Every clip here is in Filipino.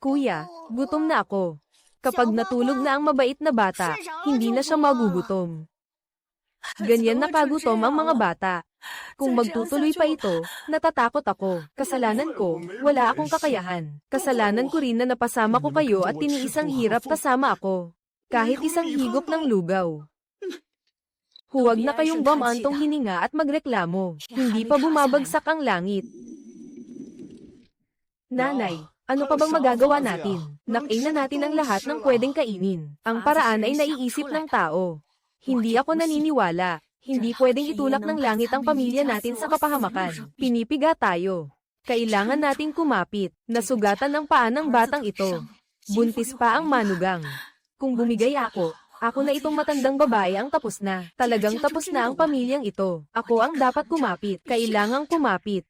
Kuya, gutom na ako. Kapag natulog na ang mabait na bata, hindi na siya magugutom. Ganyan nakagutom ang mga bata. Kung magtutuloy pa ito, natatakot ako. Kasalanan ko, wala akong kakayahan. Kasalanan ko rin na napasama ko kayo at tiniis ang hirap kasama ako. Kahit isang higop ng lugaw. Huwag na kayong bumantong hininga at magreklamo. Hindi pa bumabagsak ang langit. Nanay, ano pa bang magagawa natin? Nakain na natin ang lahat ng pwedeng kainin. Ang paraan ay naiisip ng tao. Hindi ako naniniwala. Hindi pwedeng itulak ng langit ang pamilya natin sa kapahamakan. Pinipiga tayo. Kailangan nating kumapit. Nasugatan ng paa ng batang ito. Buntis pa ang manugang. Kung bumigay ako na itong matandang babae ang tapos na. Talagang tapos na ang pamilyang ito. Ako ang dapat kumapit. Kailangang kumapit.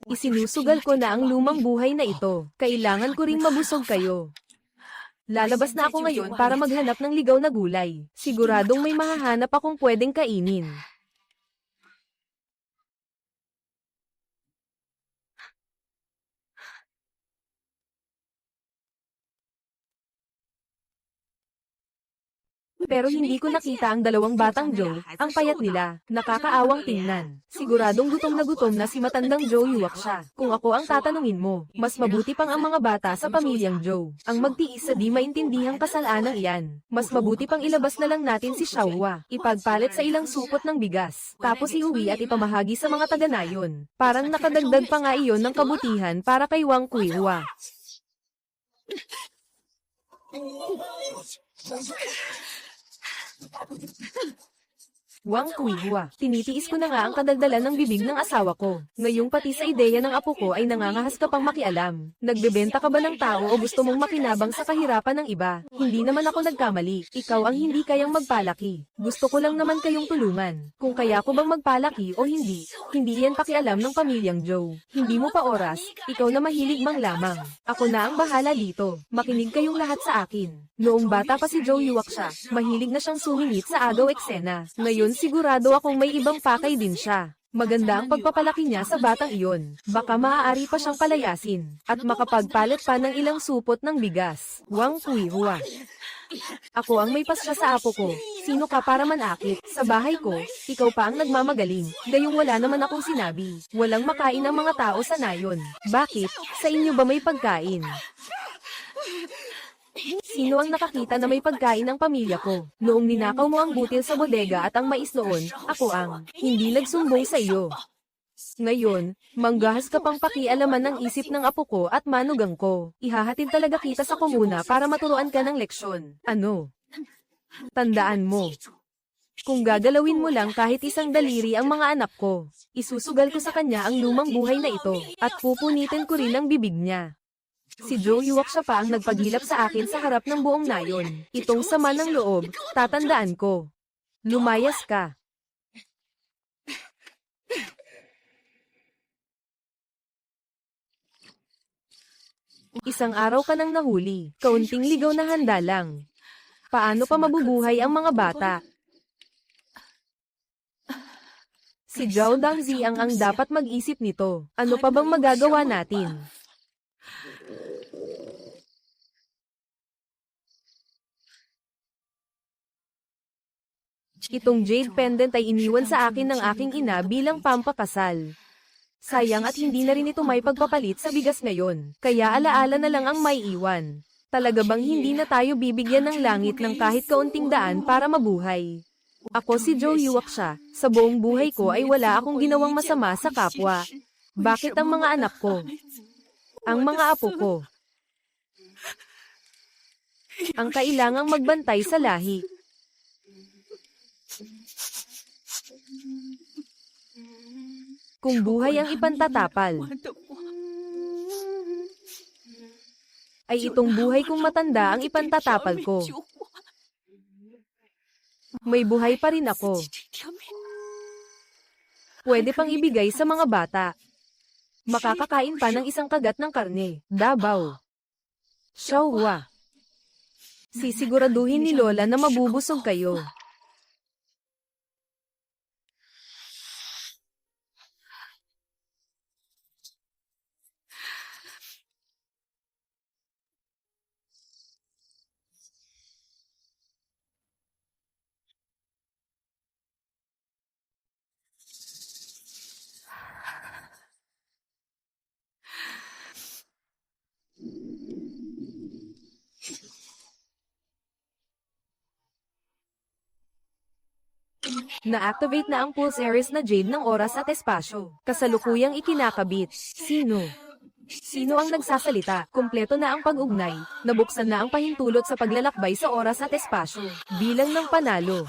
Isinusugal ko na ang lumang buhay na ito. Kailangan ko ring mabusog kayo. Lalabas na ako ngayon para maghanap ng ligaw na gulay. Siguradong may mahahanap akong pwedeng kainin. Pero hindi ko nakita ang dalawang batang Joe, ang payat nila, nakakaawang tingnan. Siguradong gutom na si matandang Joe Yuwak siya. Kung ako ang tatanungin mo, mas mabuti pang ang mga bata sa pamilyang Joe. Ang magtiis sa di maintindihang kasalanang iyan. Mas mabuti pang ilabas na lang natin si Xiaohua, ipagpalit sa ilang supot ng bigas, tapos iuwi at ipamahagi sa mga taga-nayon. Parang nakadagdag pa nga iyon ng kabutihan para kay Wang Kuihua. Wang Kuihua, tinitiis ko na nga ang kadaldalan ng bibig ng asawa ko. Ngayong pati sa ideya ng apo ko ay nangangahas ka pang makialam. Nagbebenta ka ba ng tao o gusto mong makinabang sa kahirapan ng iba? Hindi naman ako nagkamali. Ikaw ang hindi kayang magpalaki. Gusto ko lang naman kayong tulungan. Kung kaya ko bang magpalaki o hindi, hindi yan pakialam ng pamilyang Joe. Hindi mo pa oras, ikaw na mahilig mang lamang. Ako na ang bahala dito. Makinig kayong lahat sa akin. Noong bata pa si Joe Yuwak siya, mahilig na siyang sumingit sa agaw eksena. Ngayon sigurado akong may ibang pakay din siya. Maganda ang pagpapalaki niya sa batang iyon. Baka maaari pa siyang palayasin, at makapagpalit pa ng ilang supot ng bigas. Wang Kuihua. Ako ang may pasya sa apo ko. Sino ka para manakit? Sa bahay ko, ikaw pa ang nagmamagaling. Gayong wala naman akong sinabi. Walang makain ang mga tao sa nayon. Bakit? Sa inyo ba may pagkain? Sino ang nakakita na may pagkain ng pamilya ko? Noong ninakaw mo ang butil sa bodega at ang mais noon, ako ang hindi nagsumbong sa iyo. Ngayon, manggahas ka pang pakialaman ng isip ng apo ko at manugang ko. Ihahatid talaga kita sa komuna para maturuan ka ng leksyon. Ano? Tandaan mo. Kung gagalawin mo lang kahit isang daliri ang mga anak ko, isusugal ko sa kanya ang lumang buhay na ito, at pupunitin ko rin ang bibig niya. Si Joe Yuwak siya pa ang nagpagilap sa akin sa harap ng buong nayon. Itong sama ng loob, tatandaan ko. Lumayas ka. Isang araw ka nang nahuli, kaunting ligaw na handa lang. Paano pa mabubuhay ang mga bata? Si Zhao Dangzi ang dapat mag-isip nito. Ano pa bang magagawa natin? Itong jade pendant ay iniwan sa akin ng aking ina bilang pampakasal. Sayang at hindi na rin ito may pagpapalit sa bigas ngayon, kaya alaala na lang ang may iwan. Talaga bang hindi na tayo bibigyan ng langit ng kahit kaunting daan para mabuhay? Ako si Joe Yuwak siya, sa buong buhay ko ay wala akong ginawang masama sa kapwa. Bakit ang mga anak ko? Ang mga apo ko? Ang kailangang magbantay sa lahi. Kung buhay ang ipantatapal, ay itong buhay kong matanda ang ipantatapal ko. May buhay pa rin ako. Pwede pang ibigay sa mga bata. Makakakain pa ng isang kagat ng karne. Dabaw. Xiaohua. Sisiguraduhin ni Lola na mabubusog kayo. Na-activate na ang Pulse Ares na Jade ng oras at espasyo. Kasalukuyang ikinakabit. Sino? Sino ang nagsasalita? Kumpleto na ang pag-ugnay. Nabuksan na ang pahintulot sa paglalakbay sa oras at espasyo. Bilang ng panalo.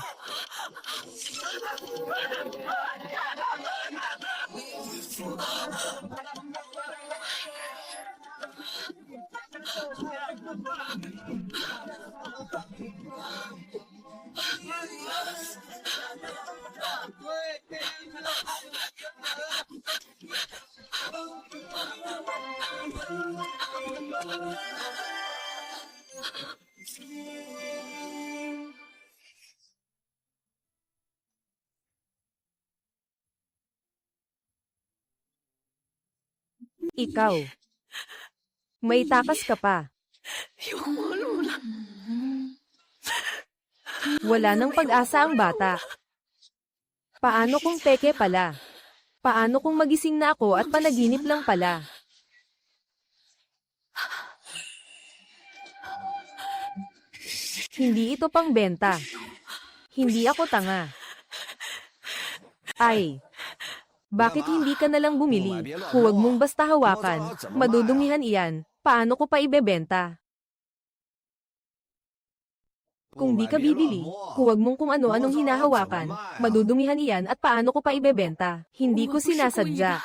Ikaw. May takas ka pa. Wala nang pag-asa ang bata. Paano kung peke pala? Paano kung magising na ako at panaginip lang pala? Hindi ito pangbenta. Hindi ako tanga. Ay. Bakit hindi ka nalang bumili? Huwag mong basta hawakan. Madudumihan iyan. Paano ko pa ibebenta? Kung di ka bibili, huwag mong kung ano-anong hinahawakan. Madudumihan iyan at paano ko pa ibebenta? Hindi ko sinasadya.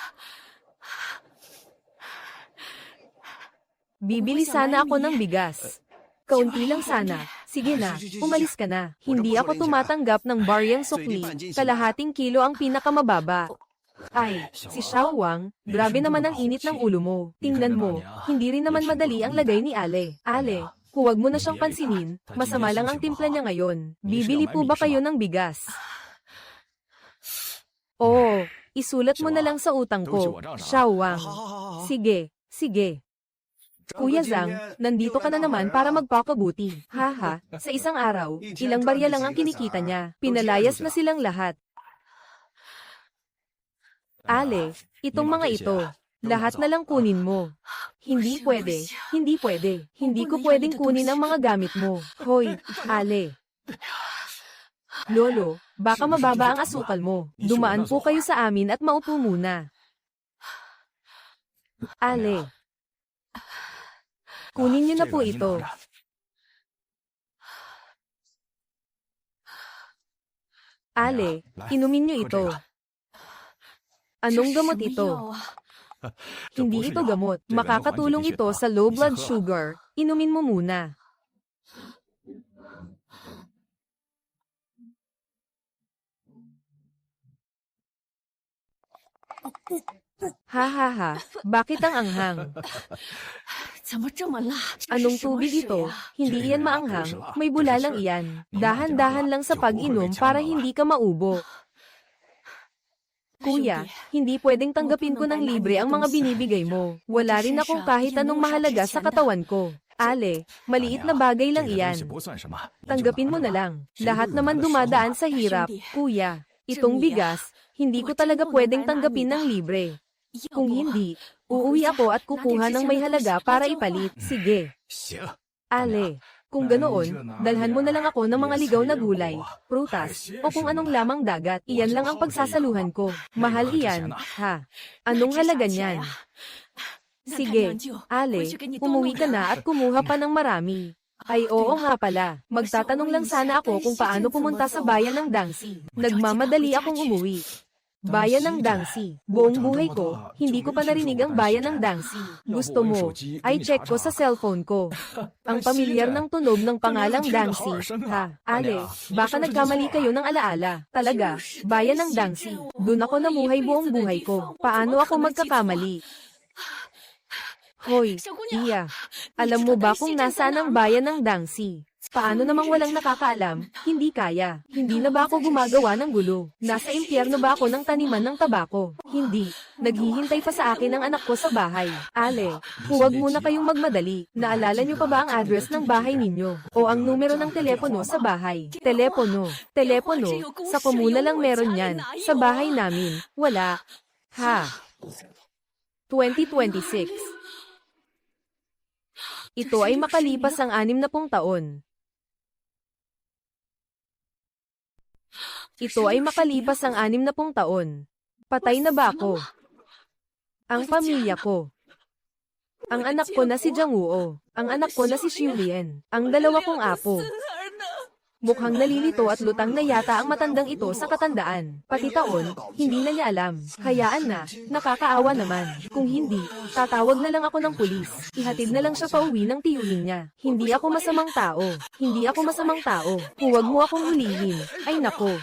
Bibili sana ako ng bigas. Kaunti lang sana. Sige na, umalis ka na. Hindi ako tumatanggap ng baryang sukli. Kalahating kilo ang pinakamababa. Ay, si Xiao Wang, grabe naman ang init ng ulo mo. Tingnan mo, hindi rin naman madali ang lagay ni Ale. Ale, huwag mo na siyang pansinin, masama lang ang timpla niya ngayon. Bibili po ba kayo ng bigas? Oo, isulat mo na lang sa utang ko, Xiao Wang. Sige, sige. Kuya Zhang, nandito ka na naman para magpakabuti. Haha, sa isang araw, ilang barya lang ang kinikita niya. Pinalayas na silang lahat. Ale, itong mga ito, lahat na lang kunin mo. Hindi pwede, hindi pwede. Hindi ko pwedeng kunin ang mga gamit mo. Hoy, Ale. Lolo, baka mababa ang asukal mo. Dumaan po kayo sa amin at maupo muna. Ale. Kunin niyo na po ito. Ale, inumin niyo ito. Anong gamot ito? Hindi ito gamot. Makakatulong ito sa low blood sugar. Inumin mo muna. Ha ha ha. Bakit ang anghang? Anong tubig ito? Hindi iyan maanghang. May bula lang iyan. Dahan-dahan lang sa pag-inom para hindi ka maubo. Kuya, hindi pwedeng tanggapin ko ng libre ang mga binibigay mo. Wala rin akong kahit anong mahalaga sa katawan ko. Ale, maliit na bagay lang iyan. Tanggapin mo na lang. Lahat naman dumadaan sa hirap. Kuya, itong bigas, hindi ko talaga pwedeng tanggapin ng libre. Kung hindi, uuwi ako at kukuha ng may halaga para ipalit. Sige. Ale. Kung ganoon, dalhan mo na lang ako ng mga ligaw na gulay, prutas, o kung anong lamang dagat. Iyan lang ang pagsasaluhan ko. Mahal iyan, ha? Anong halaga niyan? Sige, Ale, umuwi ka na at kumuha pa ng marami. Ay oo nga pala, magtatanong lang sana ako kung paano pumunta sa bayan ng Dangxi. Nagmamadali akong umuwi. Bayan ng Dangxi. Buong buhay ko, hindi ko pa narinig ang bayan ng Dangxi. Gusto mo, ay check ko sa cellphone ko. Ang pamilyar ng tunog ng pangalang Dangxi. Ha, Ale, baka nagkamali kayo ng alaala. Talaga, bayan ng Dangxi. Doon ako namuhay buong buhay ko. Paano ako magkakamali? Hoy, Iya, alam mo ba kung nasaan ang bayan ng Dangxi? Paano namang walang nakakaalam? Hindi kaya. Hindi na ba ako gumagawa ng gulo? Nasa impyerno ba ako ng taniman ng tabako? Hindi. Naghihintay pa sa akin ang anak ko sa bahay. Ale, huwag muna kayong magmadali. Naalala niyo pa ba ang address ng bahay ninyo? O ang numero ng telepono sa bahay? Telepono. Telepono. Sa komuna lang meron yan. Sa bahay namin, wala. Ha? 2026. Ito ay makalipas ang 60 taon. Ito ay makalipas ang 60 taon. Patay na ba ako? Ang pamilya ko. Ang anak ko na si Jiang Wuo. Ang anak ko na si Xiu Lian. Ang dalawa kong apo. Mukhang nalilito at lutang na yata ang matandang ito sa katandaan. Pati taon, hindi na niya alam. Hayaan na, nakakaawa naman. Kung hindi, tatawag na lang ako ng pulis. Ihatid na lang siya pauwi ng tiyuhin niya. Hindi ako masamang tao. Hindi ako masamang tao. Huwag mo akong hulihin. Ay nako.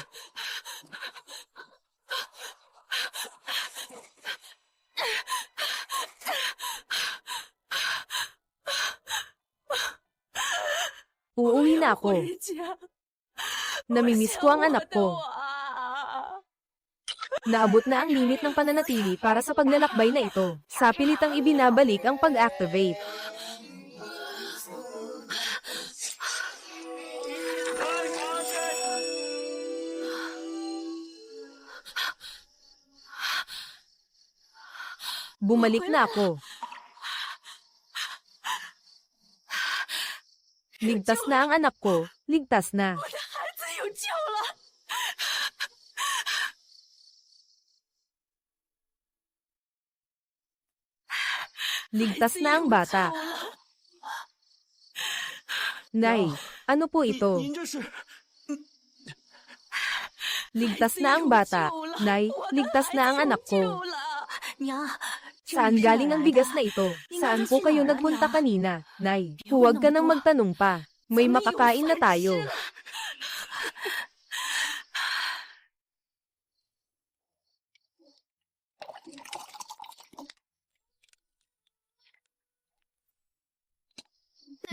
Uuwi na ako. Namimiss ko ang anak ko. Naabot na ang limit ng pananatili para sa paglalakbay na ito. Sa pilitang ibinabalik ang pag-activate. Bumalik na ako. Ligtas na ang anak ko, ligtas na. Ligtas na ang bata. Nay, ano po ito? Ligtas na ang bata. Nay, ligtas na ang anak ko. Saan galing ang bigas na ito? Saan po kayo nagpunta kanina? Nay, huwag ka nang magtanong pa. May makakain na tayo.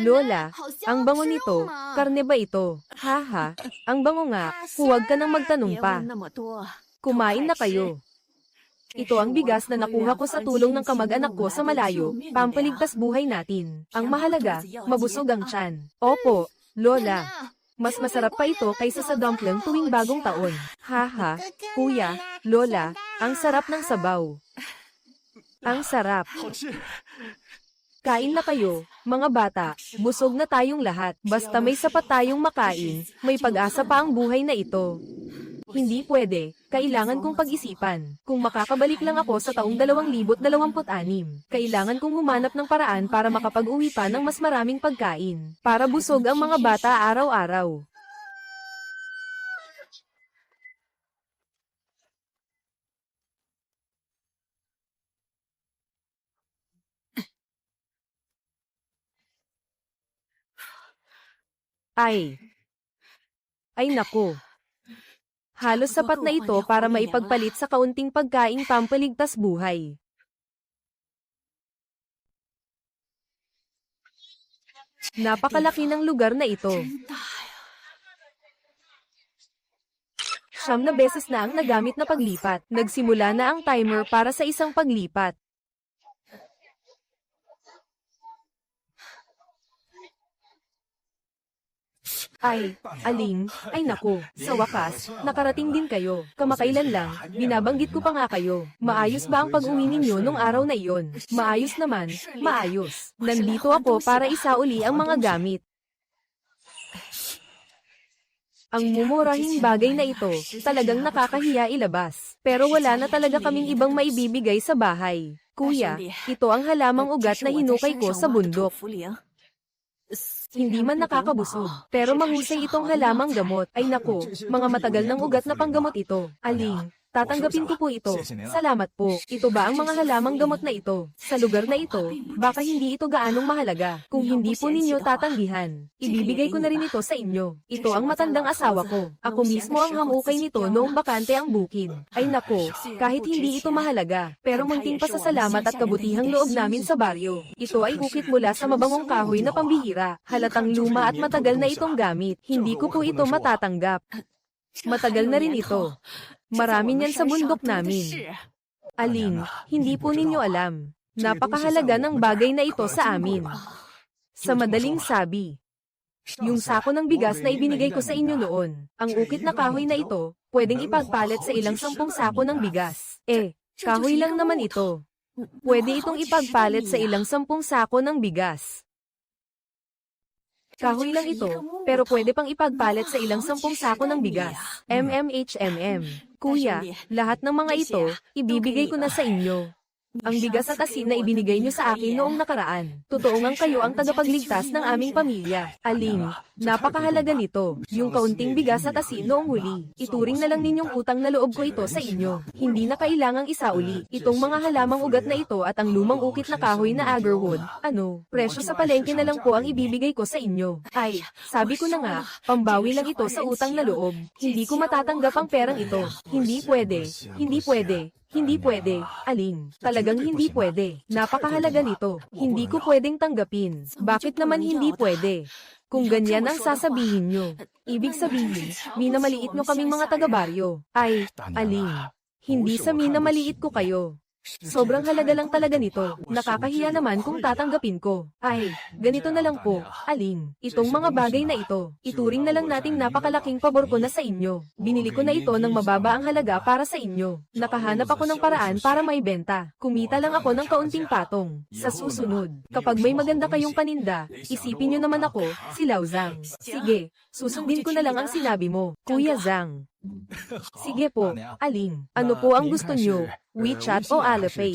Lola, ang bango nito, karne ba ito? Haha, ang bango nga, huwag ka nang magtanong pa. Kumain na kayo. Ito ang bigas na nakuha ko sa tulong ng kamag-anak ko sa malayo, pampaligtas buhay natin. Ang mahalaga, mabusog ang tiyan. Opo, Lola. Mas masarap pa ito kaysa sa dumpling tuwing bagong taon. Haha, Kuya, Lola, ang sarap ng sabaw. Ang sarap. Kain na kayo, mga bata, busog na tayong lahat. Basta may sapat tayong makain, may pag-asa pa ang buhay na ito. Hindi pwede, kailangan kong pag-isipan. Kung makakabalik lang ako sa taong 2026, kailangan kong humanap ng paraan para makapag-uwi pa ng mas maraming pagkain, para busog ang mga bata araw-araw. Ay naku. Halos sapat na ito para maipagpalit sa kaunting pagkaing pampaligtas buhay. Napakalaki ng lugar na ito. 9 beses na ang nagamit na paglipat. Nagsimula na ang timer para sa isang paglipat. Aling, ay naku, sa wakas, nakarating din kayo. Kamakailan lang, binabanggit ko pa nga kayo. Maayos ba ang pag-uwi ninyo nung araw na iyon? Maayos naman, maayos. Nandito ako para isauli ang mga gamit. Ang mumurahing bagay na ito, talagang nakakahiya ilabas. Pero wala na talaga kaming ibang maibibigay sa bahay. Kuya, ito ang halamang ugat na hinukay ko sa bundok. Hindi man nakakabusog, pero mahusay itong halamang gamot. Ay nako, mga matagal ng ugat na panggamot ito. Aling, tatanggapin ko po ito. Salamat po. Ito ba ang mga halamang gamot na ito? Sa lugar na ito, baka hindi ito gaanong mahalaga. Kung hindi po ninyo tatanggihan, ibibigay ko na rin ito sa inyo. Ito ang matandang asawa ko. Ako mismo ang hamukay nito noong bakante ang bukid. Ay nako, kahit hindi ito mahalaga, pero munting pasasalamat at kabutihang loob namin sa baryo. Ito ay hukit mula sa mabangong kahoy na pambihira. Halatang luma at matagal na itong gamit. Hindi ko po ito matatanggap. Matagal na rin ito. Marami niyan sa bundok namin. Aling, hindi po ninyo alam. Napakahalaga ng bagay na ito sa amin. Sa madaling sabi, yung sako ng bigas na ibinigay ko sa inyo noon, ang ukit na kahoy na ito, pwedeng ipagpalit sa ilang 10 sako ng bigas. Kahoy lang naman ito. Pwede itong ipagpalit sa ilang 10 sako ng bigas. Kahoy lang ito, pero pwede pang ipagpalit sa ilang 10 sako ng bigas. Kuya, lahat ng mga ito, ibibigay ko na sa inyo. Ang bigas at asin na ibinigay niyo sa akin noong nakaraan. Totoo ngang kayo ang tagapagligtas ng aming pamilya. Aling, napakahalaga nito. Yung kaunting bigas at asin noong huli. Ituring na lang ninyong utang na loob ko ito sa inyo. Hindi na kailangang isauli. Itong mga halamang ugat na ito at ang lumang ukit na kahoy na agarwood. Presyo sa palengke na lang po ang ibibigay ko sa inyo. Ay, sabi ko na nga, pambawi lang ito sa utang na loob. Hindi ko matatanggap ang perang ito. Hindi pwede. Hindi pwede. Hindi pwede, Aling. Talagang hindi pwede. Napakahalaga nito. Hindi ko pwedeng tanggapin. Bakit naman hindi pwede? Kung ganyan ang sasabihin nyo, ibig sabihin, minamaliit nyo kaming mga taga-baryo. Ay, Aling. Hindi sa minamaliit ko kayo. Sobrang halaga lang talaga nito. Nakakahiya naman kung tatanggapin ko. Ay, ganito na lang po, Aling. Itong mga bagay na ito, ituring na lang nating napakalaking pabor ko na sa inyo. Binili ko na ito ng mababa ang halaga para sa inyo. Nakahanap ako ng paraan para maibenta. Kumita lang ako ng kaunting patong. Sa susunod, kapag may maganda kayong paninda, isipin nyo naman ako, si Lao Zhang. Sige, susundin ko na lang ang sinabi mo, Kuya Zhang. Sige po, Aling. Ano po ang gusto nyo? WeChat o Alipay?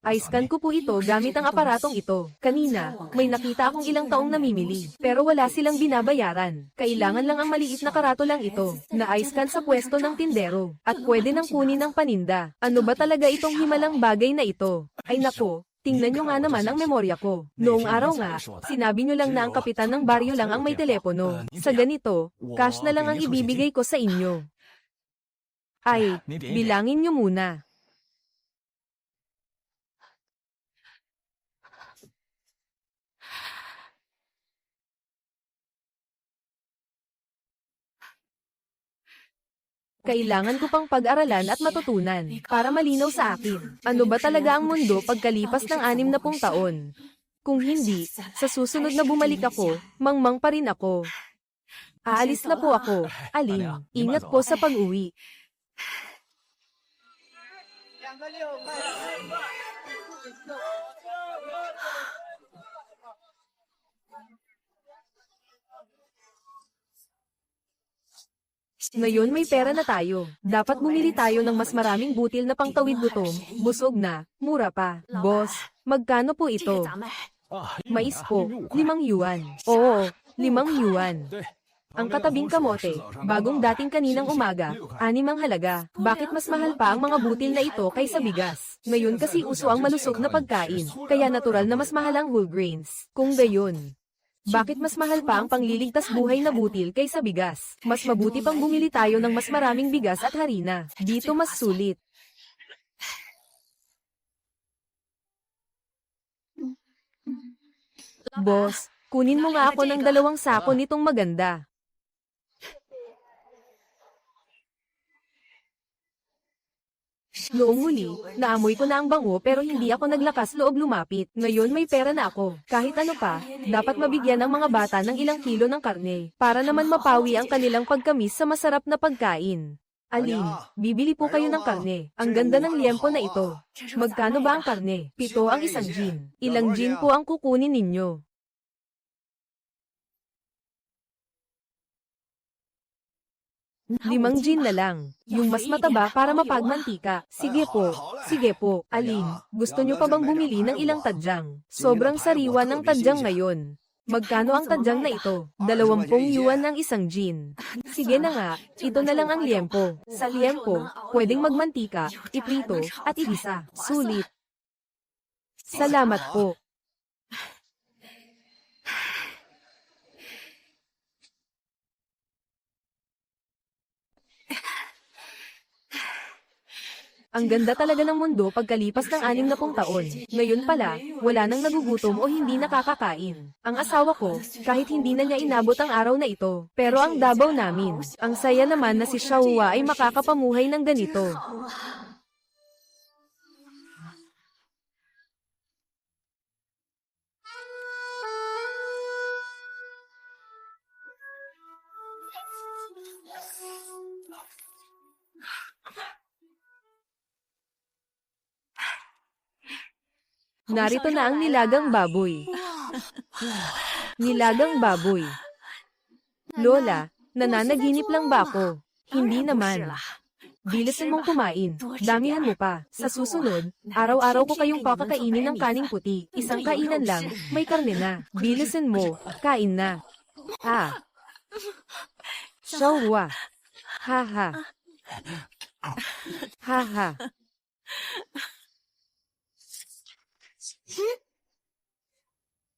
I-scan ko po ito gamit ang aparatong ito. Kanina, may nakita akong ilang taong namimili, pero wala silang binabayaran. Kailangan lang ang maliit na karatolang ito, na i-scan sa pwesto ng tindero, at pwede nang kunin ng paninda. Ano ba talaga itong himalang bagay na ito? Ay nako, tingnan nyo nga naman ang memorya ko. Noong araw nga, sinabi nyo lang na ang kapitan ng baryo lang ang may telepono. Sa ganito, cash na lang ang ibibigay ko sa inyo. Ay, bilangin nyo muna. Kailangan ko pang pag-aralan at matutunan, para malinaw sa akin. Ano ba talaga ang mundo pagkalipas ng 60 taon? Kung hindi, sa susunod na bumalik ako, mangmang pa rin ako. Aalis na po ako, Aling. Ingat po sa pag-uwi. Ngayon may pera na tayo. Dapat bumili tayo ng mas maraming butil na pangtawid gutom. Busog na, mura pa. Boss, magkano po ito? Mais po, 5 yuan. Oo, 5 yuan. Ang katabing kamote, bagong dating kaninang umaga, 6 ang halaga. Bakit mas mahal pa ang mga butil na ito kaysa bigas? Ngayon kasi uso ang malusog na pagkain, kaya natural na mas mahal ang whole grains. Kung gayon, bakit mas mahal pa ang pangliligtas buhay na butil kaysa bigas? Mas mabuti pang bumili tayo ng mas maraming bigas at harina. Dito mas sulit. Boss, kunin mo nga ako ng 2 sako nitong maganda. Noong huli, naamoy ko na ang bango pero hindi ako naglakas loob lumapit. Ngayon may pera na ako. Kahit ano pa, dapat mabigyan ang mga bata ng ilang kilo ng karne, para naman mapawi ang kanilang pagkamis sa masarap na pagkain. Aling, bibili po kayo ng karne. Ang ganda ng liempo na ito. Magkano ba ang karne? 7 ang isang gin. Ilang gin po ang kukunin ninyo? 5 gin na lang. Yung mas mataba para mapagmantika. Sige po, Aling. Gusto nyo pa bang bumili ng ilang tadyang? Sobrang sariwa ng tadyang ngayon. Magkano ang tadyang na ito? 20 yuan ng isang gin. Sige na nga, ito na lang ang liempo. Sa liempo, pwedeng magmantika, iprito, at igisa. Sulit. Salamat po. Ang ganda talaga ng mundo pagkalipas ng 60 taon. Ngayon pala, wala nang nagugutom o hindi nakakakain. Ang asawa ko, kahit hindi na niya inabot ang araw na ito. Pero ang Davao namin, ang saya naman na si Xiaohua ay makakapamuhay ng ganito. Narito na ang nilagang baboy. Nilagang baboy. Lola, nananaginip lang ba ako? Hindi naman. Bilisan mong kumain. Damihan mo pa. Sa susunod, araw-araw ko kayong pakakainin ng kaning puti. Isang kainan lang, may karne na. Bilisan mo, kain na. Ah, Shawa. Haha. Haha.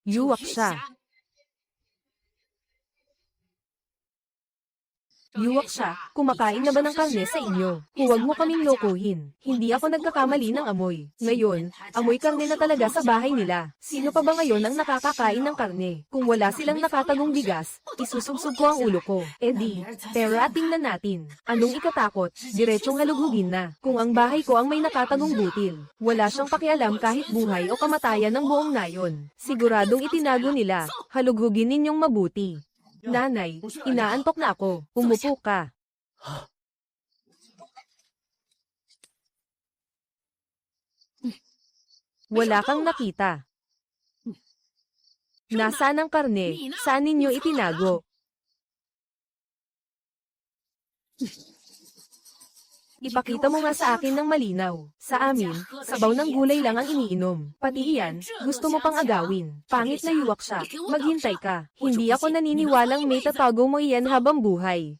Yuwak siya. Yuwak siya, kumakain na ba ng karne sa inyo? Huwag mo kaming lokohin. Hindi ako nagkakamali ng amoy. Ngayon, amoy karne na talaga sa bahay nila. Sino pa ba ngayon ang nakakakain ng karne? Kung wala silang nakatagong bigas, isusubsub ko ang ulo ko. Di, pero tingnan natin. Anong ikatakot? Diretsong halugugin na. Kung ang bahay ko ang may nakatagong butil, wala siyang pakialam kahit buhay o kamatayan ng buong nayon. Siguradong itinago nila. Halugugin ninyong mabuti. Nanay, inaantok na ako. Umupo ka. Wala kang nakita. Nasaan ang karne? Saan ninyo itinago? Ipakita mo nga sa akin ng malinaw. Sa amin, sabaw ng gulay lang ang iniinom. Pati iyan, gusto mo pang agawin. Pangit na yuwak siya. Maghintay ka. Hindi ako naniniwalang may tatago mo iyan habang buhay.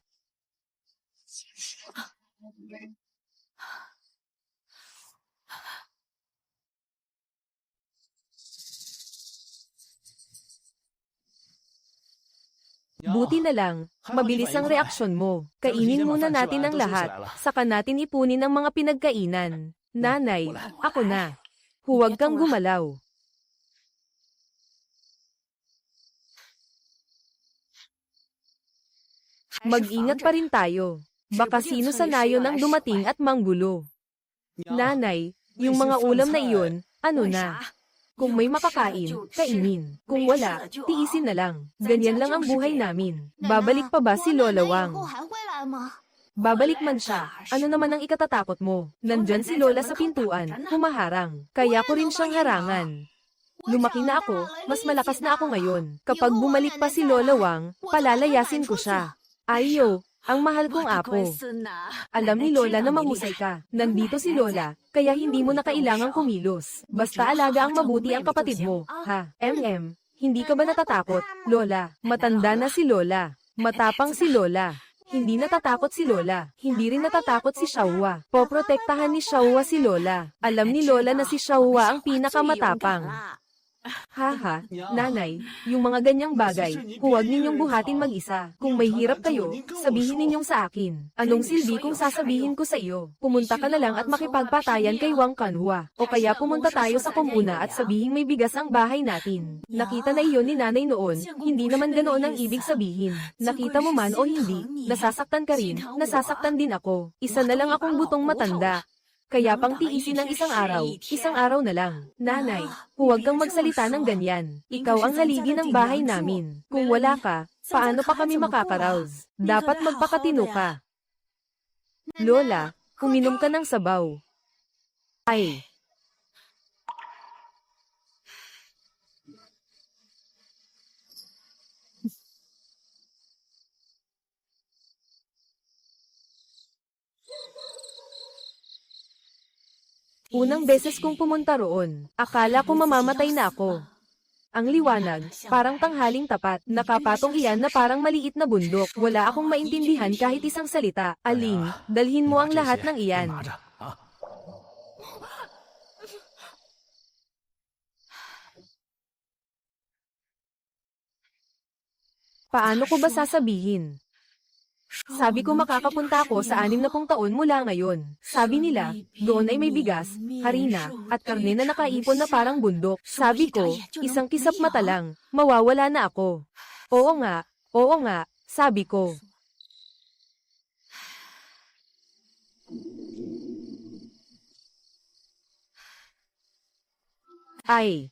Buti na lang, mabilis ang reaksyon mo. Kainin muna natin ang lahat, saka natin ipunin ang mga pinagkainan. Nanay, ako na. Huwag kang gumalaw. Mag-ingat pa rin tayo. Baka sino sa nayon ang dumating at manggulo. Nanay, yung mga ulam na iyon, ano na? Kung may makakain, kainin. Kung wala, tiisin na lang. Ganyan lang ang buhay namin. Babalik pa ba si Lola Wang? Babalik man siya. Ano naman ang ikatatakot mo? Nandyan si Lola sa pintuan, humaharang. Kaya ko rin siyang harangan. Lumaki na ako, mas malakas na ako ngayon. Kapag bumalik pa si Lola Wang, palalayasin ko siya. Ayo, ang mahal kong apo. Alam ni Lola na mahusay ka. Nandito si Lola, kaya hindi mo na kailangang kumilos. Basta alaga ang mabuti ang kapatid mo. Ha, hindi ka ba natatakot? Lola, matanda na si Lola. Matapang si Lola. Hindi natatakot si Lola. Hindi rin natatakot si Shawa. Poprotektahan ni Shawa si Lola. Alam ni Lola na si Shawa ang pinakamatapang. Haha, nanay, yung mga ganyang bagay, huwag ninyong buhatin mag-isa. Kung may hirap kayo, sabihin ninyong sa akin. Anong silbi kung sasabihin ko sa iyo? Pumunta ka na lang at makipagpatayan kay Wang Kanhua. O kaya pumunta tayo sa komuna at sabihin may bigas ang bahay natin. Nakita na iyon ni nanay noon, hindi naman ganoon ang ibig sabihin. Nakita mo man o hindi, nasasaktan ka rin, nasasaktan din ako. Isa na lang akong butong matanda. Kaya pang tiisin ng isang araw na lang. Nanay, huwag kang magsalita ng ganyan. Ikaw ang haligi ng bahay namin. Kung wala ka, paano pa kami makakaraos? Dapat magpakatino ka. Lola, uminom ka ng sabaw. Ay. Unang beses kong pumunta roon, akala ko mamamatay na ako. Ang liwanag, parang tanghaling tapat, nakapatong iyan na parang maliit na bundok. Wala akong maintindihan kahit isang salita. Aling, dalhin mo ang lahat ng iyan. Paano ko ba sasabihin? Sabi ko makakapunta ako sa 60 taon mula ngayon. Sabi nila, doon ay may bigas, harina, at karne na nakaipon na parang bundok. Sabi ko, isang kisap mata lang, mawawala na ako. Oo nga, sabi ko. Ay.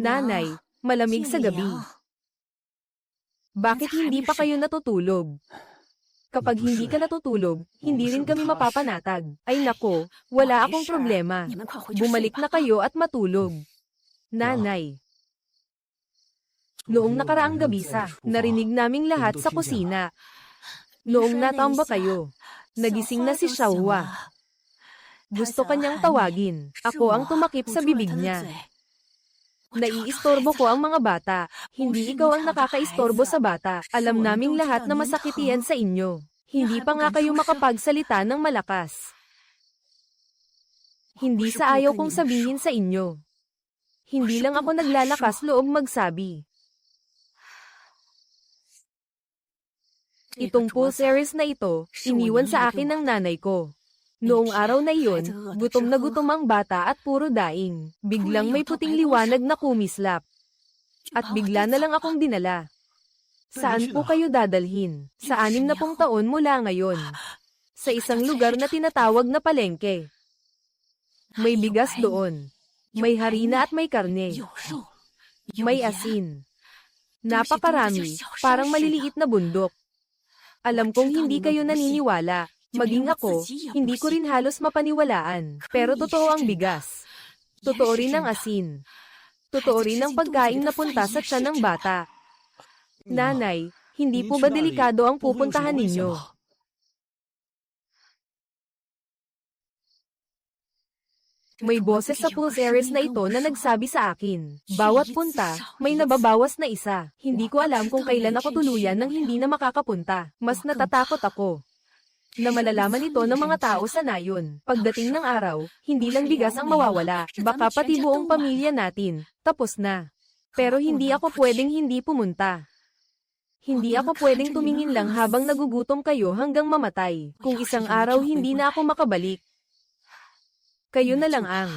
Nanay, malamig sa gabi. Bakit hindi pa kayo natutulog? Kapag hindi ka natutulog, hindi rin kami mapapanatag. Ay nako, wala akong problema. Bumalik na kayo at matulog. Nanay. Noong nakaraang gabi narinig naming lahat sa kusina. Noong natamba kayo, nagising na si Xiaohua. Gusto kanyang tawagin. Ako ang tumakip sa bibig niya. Naiistorbo ko ang mga bata. Hindi ikaw ang nakakaistorbo sa bata. Alam naming lahat na masakit iyan sa inyo. Hindi pa nga kayo makapagsalita ng malakas. Hindi sa ayaw kong sabihin sa inyo. Hindi lang ako naglalakas loob magsabi. Itong pulsaries na ito, iniwan sa akin ng nanay ko. Noong araw na iyon, gutom na gutom ang bata at puro daing. Biglang may puting liwanag na kumislap. At bigla na lang akong dinala. Saan po kayo dadalhin? Sa 60 taon mula ngayon. Sa isang lugar na tinatawag na palengke. May bigas doon. May harina at may karne. May asin. Napakarami, parang maliliit na bundok. Alam kong hindi kayo naniniwala. Maging ako, hindi ko rin halos mapaniwalaan. Pero totoo ang bigas. Totoo rin ang asin. Totoo rin ang pagkain na punta sa tiyan ng bata. Nanay, hindi po ba delikado ang pupuntahan ninyo? May boses sa pulsaries na ito na nagsabi sa akin. Bawat punta, may nababawas na isa. Hindi ko alam kung kailan ako tuluyan nang hindi na makakapunta. Mas natatakot ako na malalaman ito ng mga tao sa nayon. Pagdating ng araw, hindi lang bigas ang mawawala, baka pati buong pamilya natin, tapos na. Pero hindi ako pwedeng hindi pumunta. Hindi ako pwedeng tumingin lang habang nagugutom kayo hanggang mamatay. Kung isang araw hindi na ako makabalik, kayo na lang ang.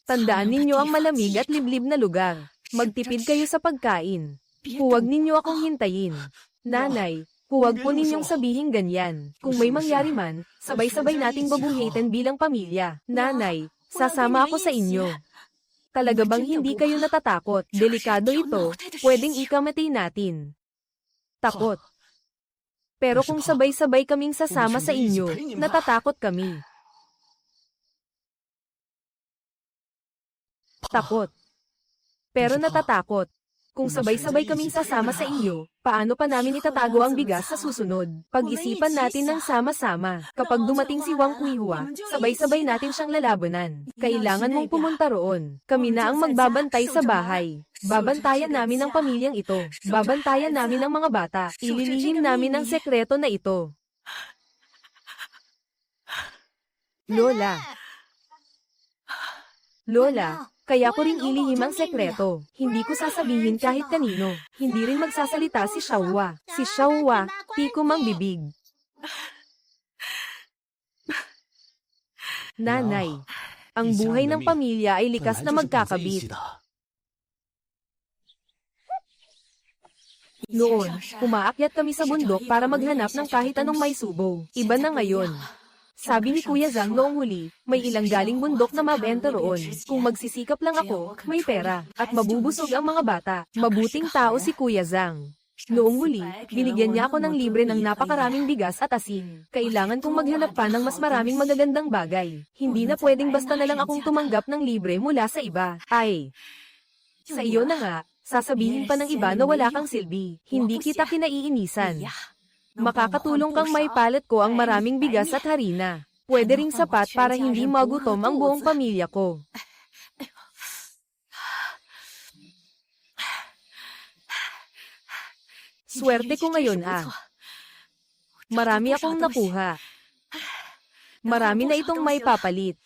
Tandaan ninyo ang malamig at liblib na lugar. Magtipid kayo sa pagkain. Huwag ninyo akong hintayin. Nanay, huwag po ninyong sabihin ganyan. Kung may mangyari man, sabay-sabay nating babuhitin bilang pamilya. Nanay, sasama ako sa inyo. Talaga bang hindi kayo natatakot? Delikado ito, pwedeng ikamatay natin. Takot. Pero kung sabay-sabay kaming sasama sa inyo, natatakot kami. Takot. Pero natatakot. Kung sabay-sabay kaming sasama sa inyo, paano pa namin itatago ang bigas sa susunod? Pag-isipan natin ng sama-sama. Kapag dumating si Wang Kuihua, sabay-sabay natin siyang lalabanan. Kailangan mong pumunta roon. Kami na ang magbabantay sa bahay. Babantayan namin ang pamilyang ito. Babantayan namin ang mga bata. Ililihim namin ang sekreto na ito. Lola. Lola, kaya ko rin ilihim ang sekreto. Hindi ko sasabihin kahit kanino. Hindi rin magsasalita si Xiaohua. Si Xiaohua, tikom ang bibig. Nanay, ang buhay ng pamilya ay likas na magkakabit. Noon, umaakyat kami sa bundok para maghanap ng kahit anong may subo. Iba na ngayon. Sabi ni Kuya Zhang noong huli, may ilang galing bundok na mabenta roon. Kung magsisikap lang ako, may pera, at mabubusog ang mga bata. Mabuting tao si Kuya Zhang. Noong huli, binigyan niya ako ng libre ng napakaraming bigas at asin. Kailangan kong maghanap pa ng mas maraming magagandang bagay. Hindi na pwedeng basta na lang akong tumanggap ng libre mula sa iba. Ay, sa iyo na nga, sasabihin pa ng iba na wala kang silbi. Hindi kita kinaiinisan. Makakatulong kang may palit ko ang maraming bigas at harina. Pwede ring sapat para hindi magutom ang buong pamilya ko. Swerte ko ngayon Marami akong nakuha. Marami na itong may papalit.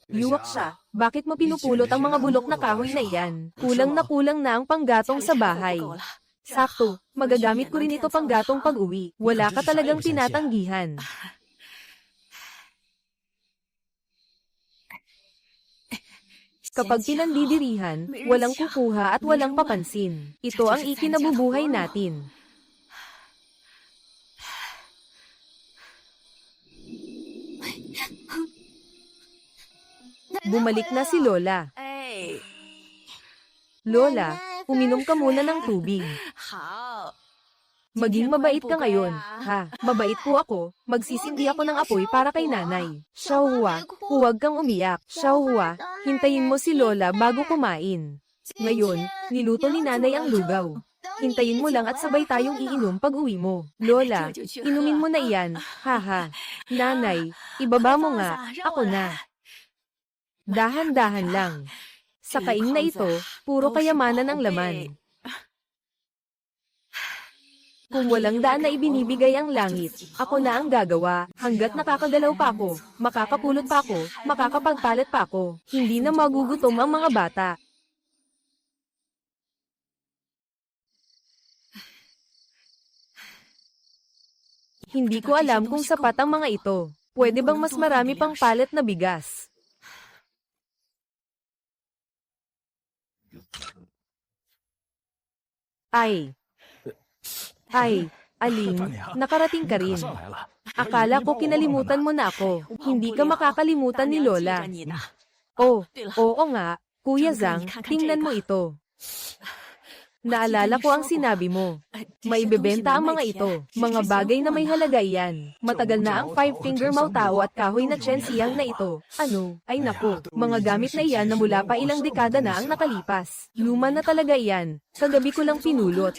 Yuwak siya. Bakit mo pinupulot ang mga bulok na kahoy na iyan? Kulang na ang panggatong sa bahay. Sakto, magagamit ko rin ito panggatong pag-uwi. Wala ka talagang tinatanggihan. Kapag pinandidirihan, walang kukuha at walang papansin. Ito ang ikinabubuhay natin. Bumalik na si Lola. Lola, uminom ka muna ng tubig. Maging mabait ka ngayon, ha? Mabait po ako, magsisindi ako ng apoy para kay nanay. Xiaohua, huwag kang umiyak. Xiaohua, hintayin mo si Lola bago kumain. Ngayon, niluto ni nanay ang lugaw. Hintayin mo lang at sabay tayong iinom pag uwi mo. Lola, inumin mo na iyan, haha. Nanay, ibaba mo nga, ako na. Dahan-dahan lang. Sa kaing na ito, puro kayamanan ang laman. Kung walang daan na ibinibigay ang langit, ako na ang gagawa. Hanggat nakakagalaw pa ako, makakapulot pa ako, makakapagpalat pa ako. Hindi na magugutom ang mga bata. Hindi ko alam kung sapat ang mga ito. Pwede bang mas marami pang palat na bigas? Ay, Aling, nakarating ka rin. Akala ko kinalimutan mo na ako. Hindi ka makakalimutan ni Lola. Oh, oo nga, Kuya Zhang, tingnan mo ito. Naalala ko ang sinabi mo. Maibebenta ang mga ito. Mga bagay na may halaga iyan. Matagal na ang five-finger mautao at kahoy na Chen Xiang na ito. Ano? Ay naku, mga gamit na iyan na mula pa ilang dekada na ang nakalipas. Luma na talaga iyan. Kagabi ko lang pinulot.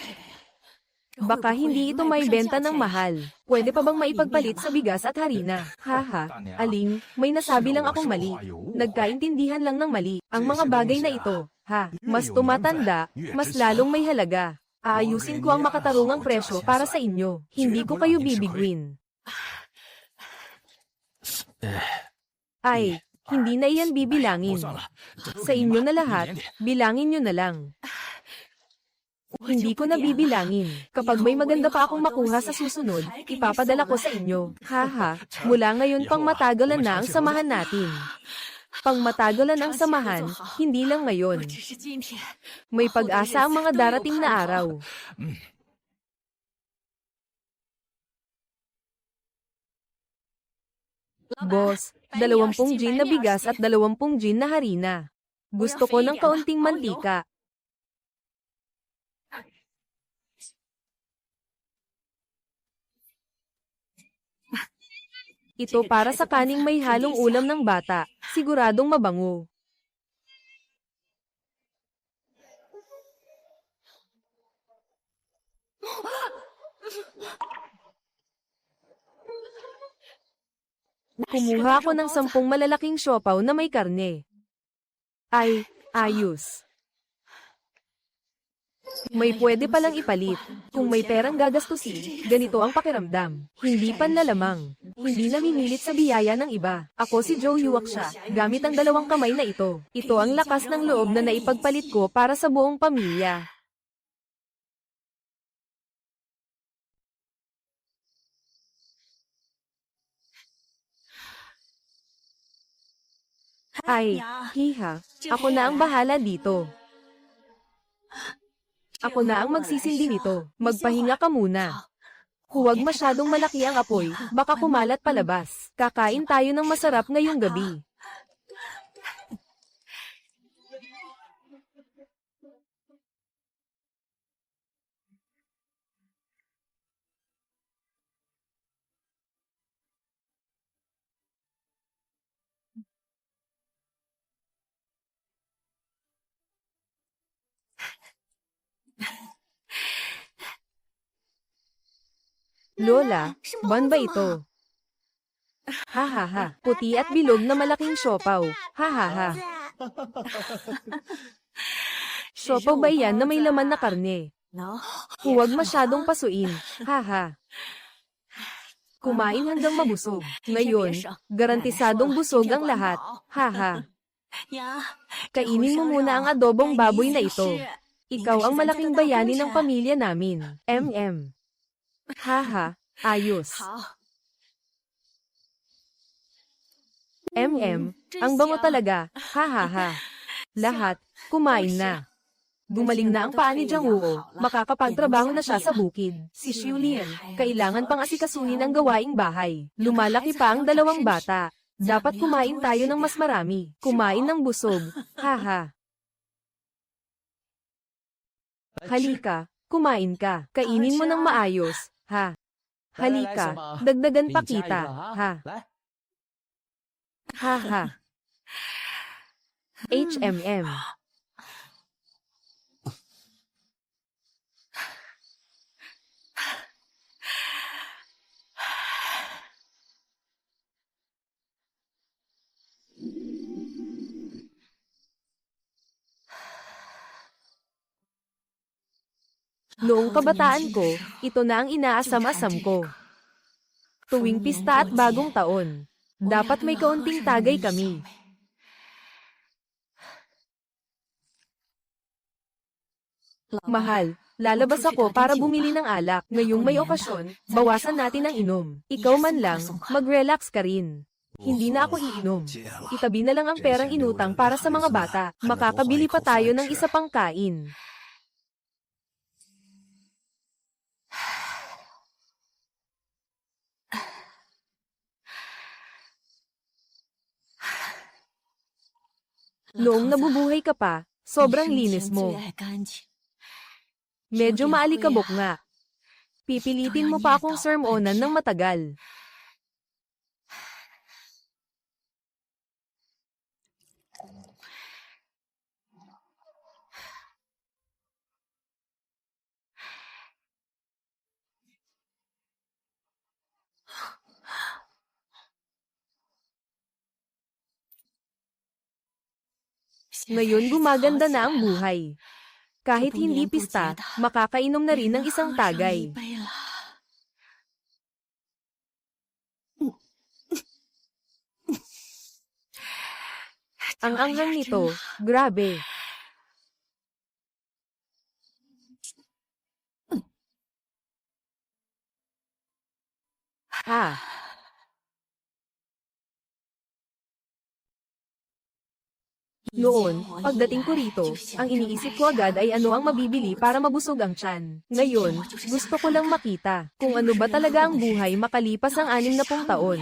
Baka hindi ito may benta ng mahal. Pwede pa bang maipagpalit sa bigas at harina? Haha, Aling, may nasabi lang akong mali. Nagkaintindihan lang ng mali. Ang mga bagay na ito, mas tumatanda, mas lalong may halaga. Aayusin ko ang makatarungang presyo para sa inyo. Hindi ko kayo bibiguin. Ay, hindi na iyan bibilangin. Sa inyo na lahat, bilangin nyo na lang. Hindi ko na bibilangin. Kapag may maganda pa akong makuha sa susunod, ipapadala ko sa inyo. Haha, mula ngayon pang matagalan na ang samahan natin. Pang matagalan ang samahan, hindi lang ngayon. May pag-asa ang mga darating na araw. Boss, 20 gin na bigas at 20 gin na harina. Gusto ko ng kaunting mantika. Ito para sa kaning may halong ulam ng bata, siguradong mabango. Kumuha ako ng 10 malalaking siopaw na may karne. Ay, ayos. May pwede palang ipalit. Kung may perang gagastusin, ganito ang pakiramdam. Hindi panlalamang. Hindi namimilit sa biyaya ng iba. Ako si Zhou Yuaxia, gamit ang 2 kamay na ito. Ito ang lakas ng loob na naipagpalit ko para sa buong pamilya. Ay, hiha, ako na ang bahala dito. Ako na ang magsisindi nito. Magpahinga ka muna. Huwag masyadong malaki ang apoy, baka kumalat palabas. Kakain tayo ng masarap ngayong gabi. Lola, ban ba ito? Hahaha, puti at bilog na malaking siopaw. Hahaha. Siopaw ba yan na may laman na karne? Huwag masyadong pasuin. Haha. Kumain hanggang mabusog. Ngayon, garantisadong busog ang lahat. Haha. Kainin mo muna ang adobong baboy na ito. Ikaw ang malaking bayani ng pamilya namin. Haha, ayos. Ang bango talaga. Hahaha. Lahat, kumain na. Gumaling na ang paa ni Jiang Wuo. Makakapagtrabaho na siya sa bukid. Si Xiu Lian, kailangan pang asikasuhin ang gawaing bahay. Lumalaki pa ang 2 bata. Dapat kumain tayo ng mas marami. Kumain ng busog. Haha. Halika, kumain ka. Kainin mo ng maayos. Ha. Halika, dagdagan pa kita. Ha. Haha. HMM. Noong kabataan ko, ito na ang inaasam-asam ko. Tuwing pista at bagong taon, dapat may kaunting tagay kami. Mahal, lalabas ako para bumili ng alak. Ngayong may okasyon, bawasan natin ang inom. Ikaw man lang, mag-relax ka rin. Hindi na ako iinom. Itabi na lang ang perang inutang para sa mga bata. Makakabili pa tayo ng isa pang kain. Noong nabubuhay ka pa, sobrang linis mo. Medyo maalikabok nga. Pipilitin mo pa akong sermonan ng matagal. Ngayon gumaganda na ang buhay. Kahit hindi pista, makakainom na rin ng isang tagay. Ang anghang nito, grabe. Ha. Noon, pagdating ko rito, ang iniisip ko agad ay ano ang mabibili para mabusog ang tiyan. Ngayon, gusto ko lang makita kung ano ba talaga ang buhay makalipas ang 60 taon.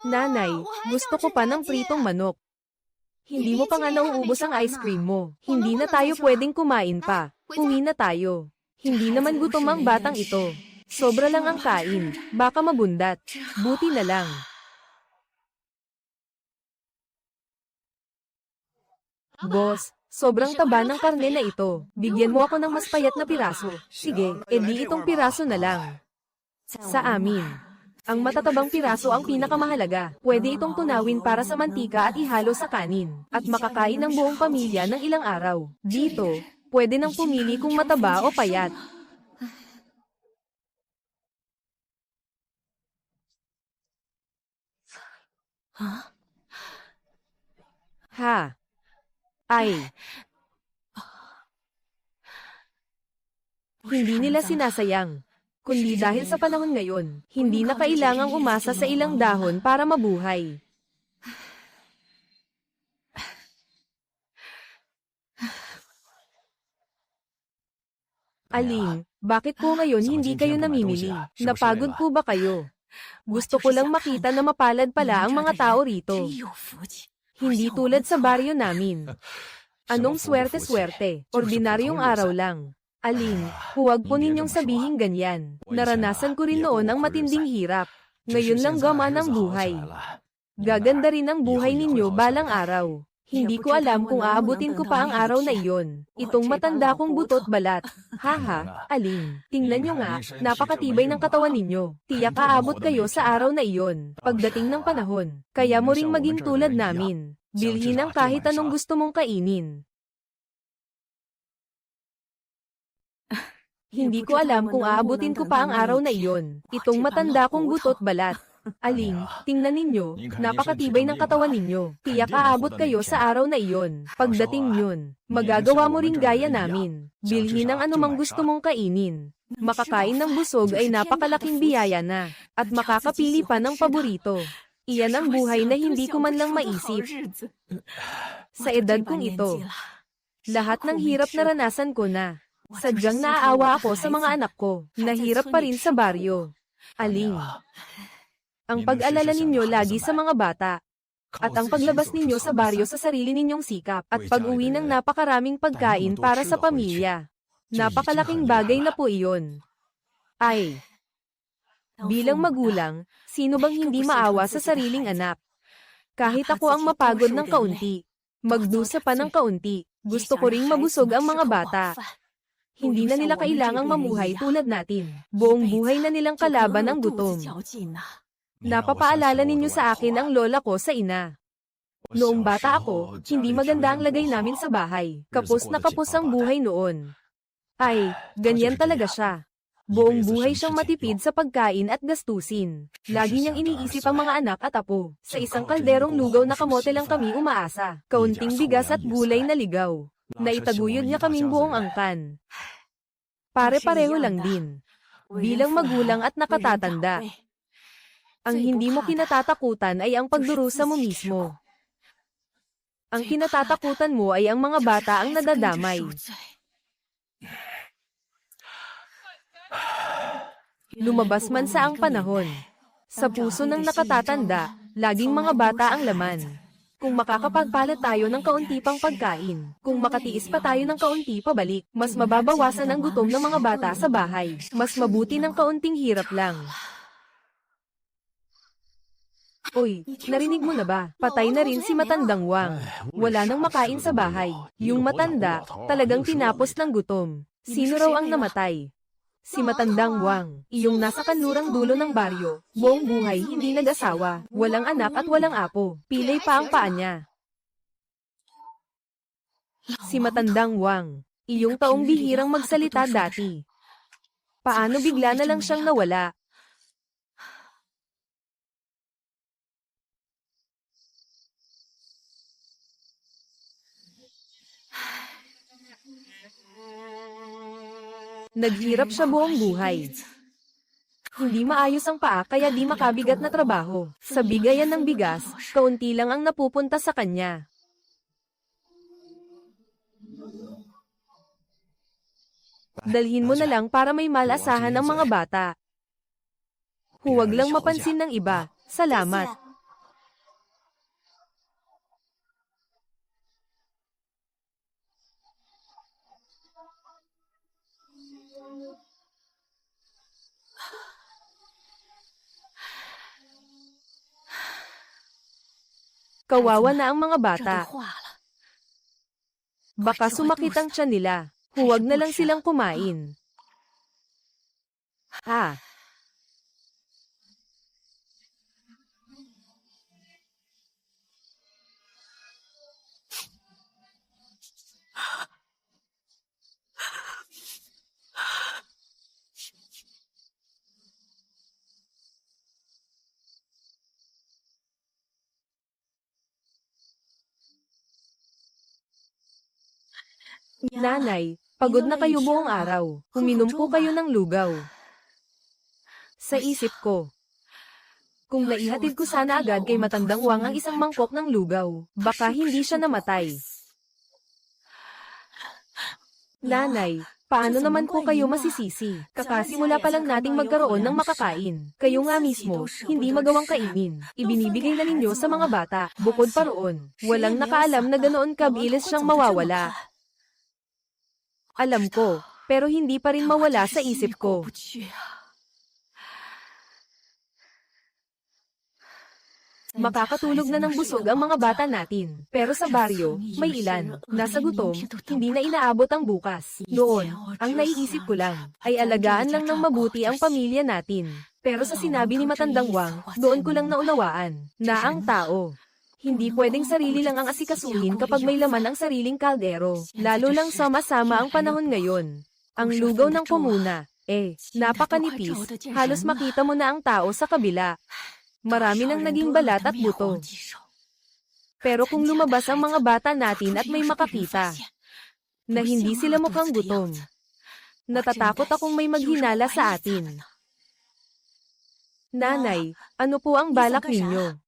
Nanay, gusto ko pa ng pritong manok. Hindi mo pa nga nauubos ang ice cream mo. Hindi na tayo pwedeng kumain pa. Uwi na tayo. Hindi naman gutom ang batang ito. Sobra lang ang kain, baka mabundat. Buti na lang. Boss, sobrang taba ng karne na ito. Bigyan mo ako ng mas payat na piraso. Sige, edi itong piraso na lang. Sa amin, ang matatabang piraso ang pinakamahalaga. Pwede itong tunawin para sa mantika at ihalo sa kanin. At makakain ng buong pamilya ng ilang araw. Dito, pwede nang pumili kung mataba o payat. Ha? Ay. Hindi nila sinasayang. Kundi dahil sa panahon ngayon, hindi na kailangang umasa sa ilang dahon para mabuhay. Aling, bakit po ngayon hindi kayo namimili? Napagod po ba kayo? Gusto ko lang makita na mapalad pala ang mga tao rito. Hindi tulad sa baryo namin. Anong swerte-swerte, ordinaryong araw lang. Aling, huwag po ninyong sabihin ganyan. Naranasan ko rin noon ang matinding hirap. Ngayon lang gamaan ang buhay. Gaganda rin ang buhay ninyo balang araw. Hindi ko alam kung aabutin ko pa ang araw na iyon. Itong matanda kong butot balat. Haha, Aling. Tingnan nyo nga, napakatibay ng katawan ninyo. Tiyak aabot kayo sa araw na iyon. Pagdating ng panahon, kaya mo ring maging tulad namin. Bilhin ang kahit anong gusto mong kainin. Hindi ko alam kung aabutin ko pa ang araw na iyon. Itong matanda kong butot balat. Aling, tingnan ninyo, napakatibay ng katawan ninyo. Tiyak aabot kayo sa araw na iyon. Pagdating yun, magagawa mo ring gaya namin. Bilhin ang anumang gusto mong kainin. Makakain ng busog ay napakalaking biyaya na. At makakapili pa ng paborito. Iyan ang buhay na hindi ko man lang maisip. Sa edad kong ito, lahat ng hirap naranasan ko na. Sadyang naaawa ako sa mga anak ko. Nahirap pa rin sa baryo. Aling, ang pag-alala ninyo lagi sa mga bata. At ang paglabas ninyo sa baryo sa sarili ninyong sikap. At pag-uwi ng napakaraming pagkain para sa pamilya. Napakalaking bagay na po iyon. Ay, bilang magulang, sino bang hindi maawa sa sariling anak? Kahit ako ang mapagod ng kaunti, magdusa pa ng kaunti, gusto ko ring mabusog ang mga bata. Hindi na nila kailangang mamuhay tulad natin. Buong buhay na nilang kalaban ang gutom. Napapaalala ninyo sa akin ang lola ko sa ina. Noong bata ako, hindi maganda ang lagay namin sa bahay. Kapos na kapos ang buhay noon. Ay, ganyan talaga siya. Buong buhay siyang matipid sa pagkain at gastusin. Lagi niyang iniisip ang mga anak at apo. Sa isang kalderong lugaw na kamote lang kami umaasa. Kaunting bigas at gulay na ligaw. Naitaguyod niya kaming buong angkan. Pare-pareho lang din. Bilang magulang at nakatatanda. Ang hindi mo kinatatakutan ay ang pagdurusa mo mismo. Ang kinatatakutan mo ay ang mga bata ang nadadamay. Lumabas man sa ang panahon. Sa puso ng nakatatanda, laging mga bata ang laman. Kung makakapagpalat tayo ng kaunti pang pagkain, kung makatiis pa tayo ng kaunti pabalik, mas mababawasan ang gutom ng mga bata sa bahay. Mas mabuti ng kaunting hirap lang. Uy, narinig mo na ba? Patay na rin si Matandang Wang. Wala nang makain sa bahay. Yung matanda, talagang tinapos ng gutom. Sino raw ang namatay? Si Matandang Wang, iyong nasa kanlurang dulo ng baryo, buong buhay hindi nag-asawa, walang anak at walang apo, pilay pa ang paa niya. Si Matandang Wang, iyong taong bihirang magsalita dati. Paano bigla na lang siyang nawala? Naghirap siya buong buhay. Hindi maayos ang paa kaya di makabigat na trabaho. Sa bigayan ng bigas, kaunti lang ang napupunta sa kanya. Dalhin mo na lang para may malasahan ang mga bata. Huwag lang mapansin ng iba. Salamat. Kawawa na ang mga bata. Baka sumakit ang tiyan nila. Huwag na lang silang kumain. Ha? Nanay, pagod na kayo buong araw. Uminom po kayo ng lugaw. Sa isip ko, kung naihatid ko sana agad kay Matandang Wang ang isang mangkok ng lugaw, baka hindi siya namatay. Nanay, paano naman po kayo masisisi? Kakasimula pa lang nating magkaroon ng makakain. Kayo nga mismo, hindi magawang kainin. Ibinibigay na ninyo sa mga bata. Bukod pa roon, walang nakaalam na ganoon kabilis siyang mawawala. Alam ko, pero hindi pa rin mawala sa isip ko. Makakatulog na ng busog ang mga bata natin. Pero sa baryo, may ilan, nasa gutom, hindi na inaabot ang bukas. Noon, ang naiisip ko lang, ay alagaan lang ng mabuti ang pamilya natin. Pero sa sinabi ni Matandang Wang, doon ko lang naunawaan, na ang tao. Hindi pwedeng sarili lang ang asikasuhin kapag may laman ang sariling kaldero. Lalo lang sama-sama ang panahon ngayon. Ang lugaw ng pumuna, napakanipis, halos makita mo na ang tao sa kabila. Marami nang naging balat at buto. Pero kung lumabas ang mga bata natin at may makakita, na hindi sila mukhang gutom, natatakot akong may maghinala sa atin. Nanay, ano po ang balak ninyo?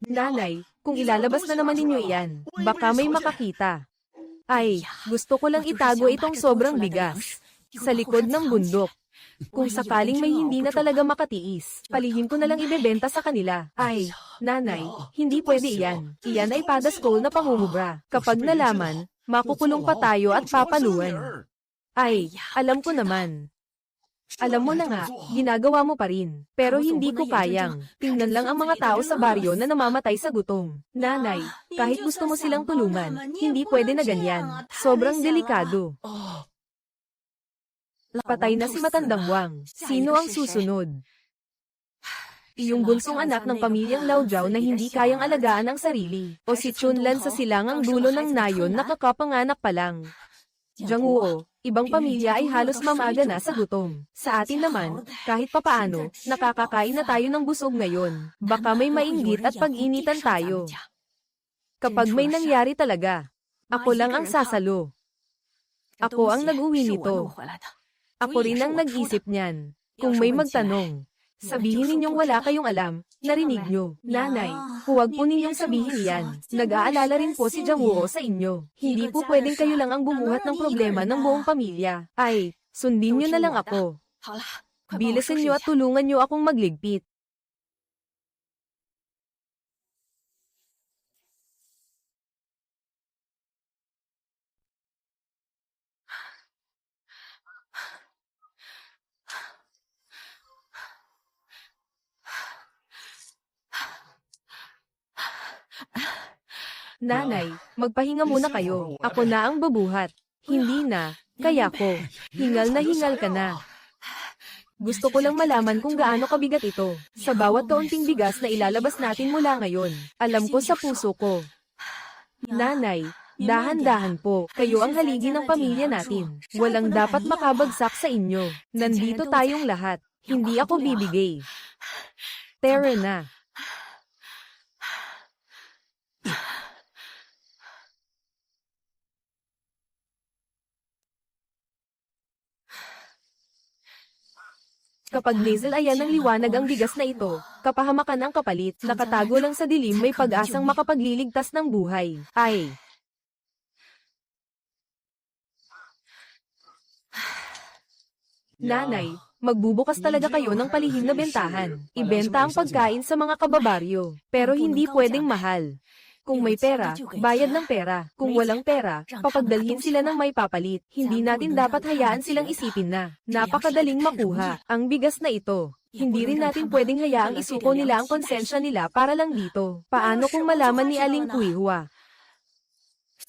Nanay, kung ilalabas na naman ninyo iyan, baka may makakita. Ay, gusto ko lang itago itong sobrang bigas. Sa likod ng bundok. Kung sakaling may hindi na talaga makatiis, palihim ko na lang ibebenta sa kanila. Ay, nanay, hindi pwede iyan. Iyan ay padaskol na pangungubra. Kapag nalaman, makukulong pa tayo at papaluan. Ay, alam ko naman. Alam mo na nga, ginagawa mo pa rin. Pero hindi ko kayang. Tingnan lang ang mga tao sa baryo na namamatay sa gutom. Nanay, kahit gusto mo silang tulungan, hindi pwede na ganyan. Sobrang delikado. Patay na si Matandang Wang. Sino ang susunod? Iyong bunsong anak ng pamilyang Lao Jiao na hindi kayang alagaan ang sarili. O si Chunlan sa silangang dulo ng nayon na kakapanganak pa lang. Jiang Wuo, ibang pamilya ay halos mamaga na sa gutom. Sa atin naman, kahit papaano, nakakakain na tayo ng busog ngayon. Baka may mainggit at pag-initan tayo. Kapag may nangyari talaga, ako lang ang sasalo. Ako ang nag-uwi nito. Ako rin ang nag-isip niyan. Kung may magtanong, sabihin ninyong wala kayong alam, narinig nyo. Nanay, huwag po ninyong sabihin yan. Nag-aalala rin po si Jiang Wuo sa inyo. Hindi po pwedeng kayo lang ang bumuhat ng problema ng buong pamilya. Ay, sundin nyo na lang ako. Bilisan nyo at tulungan nyo akong magligpit. Nanay, magpahinga muna kayo. Ako na ang babuhat. Hindi na, kaya ko. Hingal na hingal ka na. Gusto ko lang malaman kung gaano kabigat ito. Sa bawat kaunting bigas na ilalabas natin mula ngayon, alam ko sa puso ko. Nanay, dahan-dahan po. Kayo ang haligi ng pamilya natin. Walang dapat makabagsak sa inyo. Nandito tayong lahat. Hindi ako bibigay. Tara na. Kapag Lizel ayan ng liwanag ang bigas na ito, kapahamakan ang kapalit, nakatago lang sa dilim may pag-asang makapagliligtas ng buhay. Ay! Nanay, magbubukas talaga kayo ng palihim na bentahan. Ibenta ang pagkain sa mga kababaryo. Pero hindi pwedeng mahal. Kung may pera, bayad ng pera. Kung walang pera, papagdalhin sila ng may papalit. Hindi natin dapat hayaan silang isipin na napakadaling makuha ang bigas na ito. Hindi rin natin pwedeng hayaang isuko nila ang konsensya nila para lang dito. Paano kung malaman ni Aling Kuihua?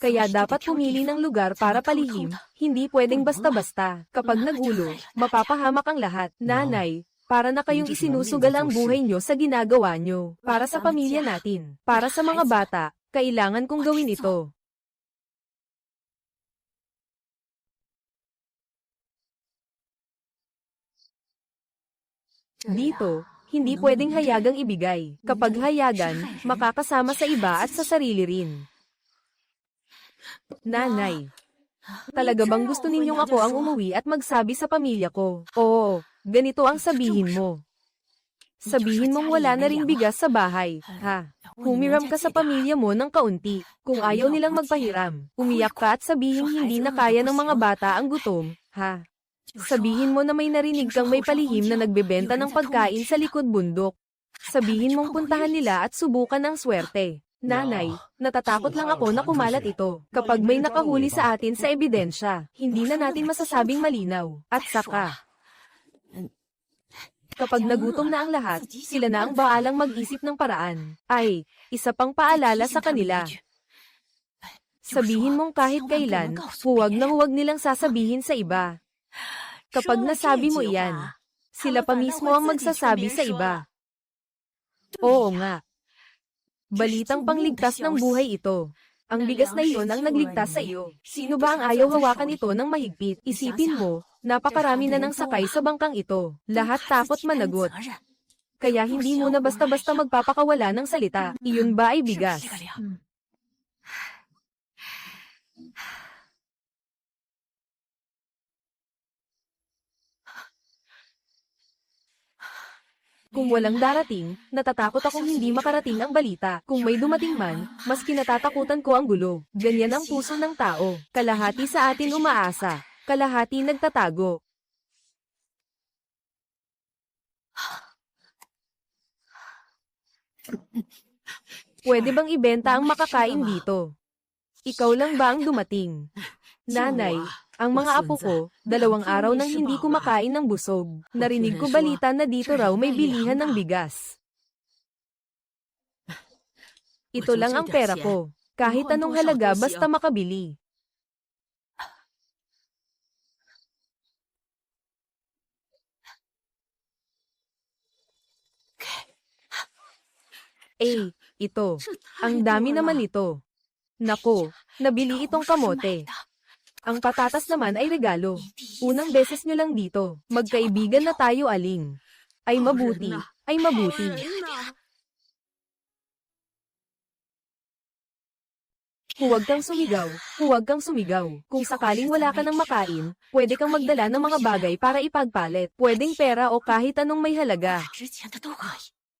Kaya dapat pumili ng lugar para palihim, hindi pwedeng basta-basta. Kapag nagulo, mapapahamak ang lahat. Nanay, para na kayong isinusugal ang buhay nyo sa ginagawa nyo. Para sa pamilya natin. Para sa mga bata, kailangan kong gawin ito. Dito, hindi pwedeng hayagang ibigay. Kapag hayagan, makakasama sa iba at sa sarili rin. Nanay, talaga bang gusto ninyong ako ang umuwi at magsabi sa pamilya ko? Oo. Ganito ang sabihin mo. Sabihin mong wala na ring bigas sa bahay, ha? Humiram ka sa pamilya mo ng kaunti. Kung ayaw nilang magpahiram, umiyak ka at sabihin hindi na kaya ng mga bata ang gutom, ha? Sabihin mo na may narinig kang may palihim na nagbebenta ng pagkain sa likod bundok. Sabihin mong puntahan nila at subukan ang swerte. Nanay, natatakot lang ako na kumalat ito. Kapag may nakahuli sa atin sa ebidensya, hindi na natin masasabing malinaw. At saka, kapag nagutom na ang lahat, sila na ang baalang mag-isip ng paraan. Ay, isa pang paalala sa kanila. Sabihin mong kahit kailan, huwag na huwag nilang sasabihin sa iba. Kapag nasabi mo iyan, sila pa mismo ang magsasabi sa iba. Oo nga. Balitang pangligtas ng buhay ito. Ang bigas na iyon ang nagligtas sa iyo. Sino ba ang ayaw hawakan ito ng mahigpit? Isipin mo, napakarami na ng sakay sa bangkang ito. Lahat takot managot. Kaya hindi mo na basta-basta magpapakawala ng salita. Iyon ba ay bigas? Kung walang darating, natatakot akong hindi makarating ang balita. Kung may dumating man, mas kinatatakutan ko ang gulo. Ganyan ang puso ng tao. Kalahati sa atin umaasa, kalahati nagtatago. Pwede bang ibenta ang makakain dito? Ikaw lang ba ang dumating? Nanay, ang mga apo ko, 2 araw nang hindi kumakain ng busog. Narinig ko balita na dito raw may bilihan ng bigas. Ito lang ang pera ko. Kahit anong halaga basta makabili. Ito. Ang dami naman ito. Nako, nabili itong kamote. Ang patatas naman ay regalo. Unang beses nyo lang dito. Magkaibigan na tayo, Aling. Ay mabuti, ay mabuti. Huwag kang sumigaw, huwag kang sumigaw. Kung sakaling wala ka ng makain, pwede kang magdala ng mga bagay para ipagpalit. Pwedeng pera o kahit anong may halaga.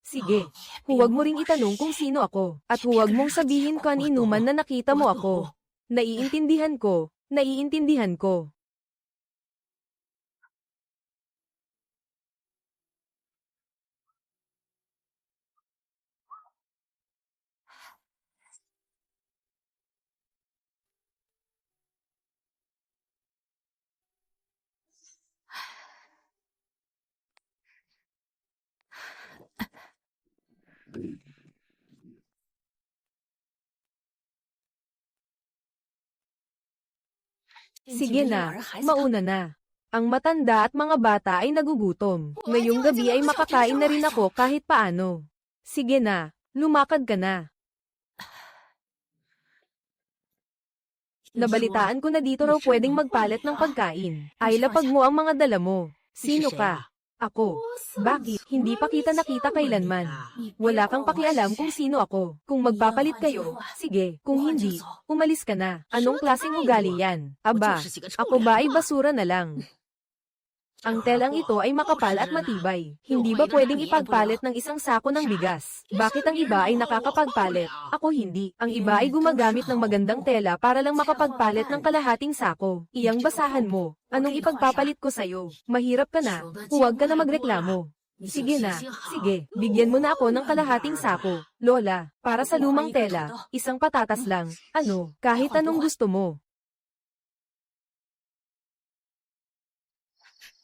Sige, huwag mo ring itanong kung sino ako, at huwag mong sabihin kaninuman na nakita mo ako. Naiintindihan ko, naiintindihan ko. Sige na, mauna na. Ang matanda at mga bata ay nagugutom. Ngayong gabi ay makakain na rin ako kahit paano. Sige na, lumakad ka na. Nabalitaan ko na dito raw pwedeng magpalit ng pagkain. Ay lapag mo ang mga dala mo. Sino ka? Ako. Bakit? Hindi pa kita nakita kailanman. Wala kang pakialam kung sino ako. Kung magpapalit kayo, sige. Kung hindi, umalis ka na. Anong klaseng ugali yan? Aba, ako ba ay basura na lang? Ang telang ito ay makapal at matibay. Hindi ba pwedeng ipagpalit ng isang sako ng bigas? Bakit ang iba ay nakakapagpalit? Ako hindi. Ang iba ay gumagamit ng magandang tela para lang makapagpalit ng kalahating sako. Iyang basahan mo. Anong ipagpapalit ko sa'yo? Mahirap ka na. Huwag ka na magreklamo. Sige na. Sige, bigyan mo na ako ng kalahating sako. Lola, para sa lumang tela, isang patatas lang. Ano, kahit anong gusto mo.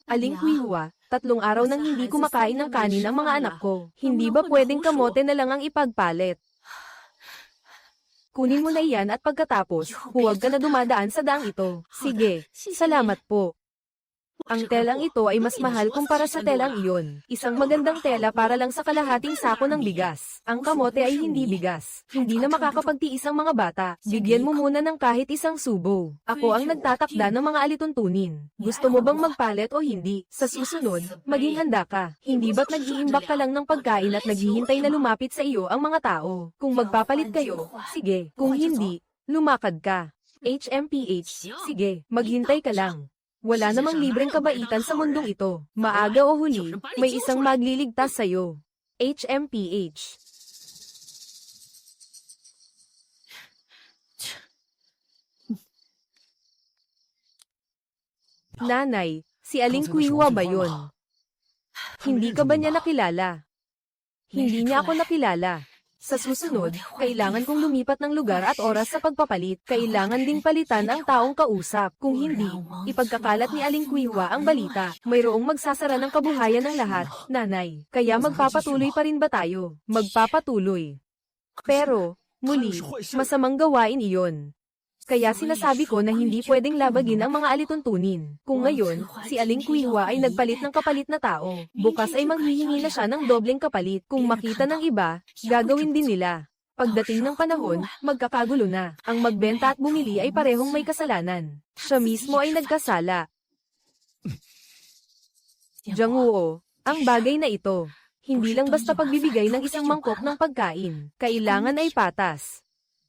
Aling Huihua, 3 araw nang hindi kumakain ng kanin ang mga anak ko. Hindi ba pwedeng kamote na lang ang ipagpalit? Kunin mo na iyan at pagkatapos, huwag ka na dumadaan sa daang ito. Sige, salamat po. Ang telang ito ay mas mahal kumpara sa telang iyon. Isang magandang tela para lang sa kalahating sako ng bigas. Ang kamote ay hindi bigas. Hindi na makakapagtiis ang mga bata. Bigyan mo muna ng kahit isang subo. Ako ang nagtatakda ng mga alituntunin. Gusto mo bang magpalit o hindi? Sa susunod, maging handa ka. Hindi ba't nag-iimbak ka lang ng pagkain at naghihintay na lumapit sa iyo ang mga tao? Kung magpapalit kayo, sige. Kung hindi, lumakad ka. HMPH, sige, maghintay ka lang. Wala namang libreng kabaitan sa mundong ito. Maaga o huli, may isang magliligtas sa'yo. HMPH. Nanay, si Aling Huihua ba yun? Hindi ka ba niya nakilala? Hindi niya ako nakilala. Sa susunod, kailangan kong lumipat ng lugar at oras sa pagpapalit. Kailangan ding palitan ang taong kausap. Kung hindi, ipagkakalat ni Aling Huihua ang balita. Mayroong magsasara ng kabuhayan ng lahat, nanay. Kaya magpapatuloy pa rin ba tayo? Magpapatuloy. Pero, muli, masamang gawain iyon. Kaya sinasabi ko na hindi pwedeng labagin ang mga alituntunin. Kung ngayon, si Aling Huihua ay nagpalit ng kapalit na tao, bukas ay manghihingi na siya ng dobleng kapalit. Kung makita ng iba, gagawin din nila. Pagdating ng panahon, magkakagulo na. Ang magbenta at bumili ay parehong may kasalanan. Siya mismo ay nagkasala. Jangwoo, ang bagay na ito. Hindi lang basta pagbibigay ng isang mangkok ng pagkain. Kailangan ay patas.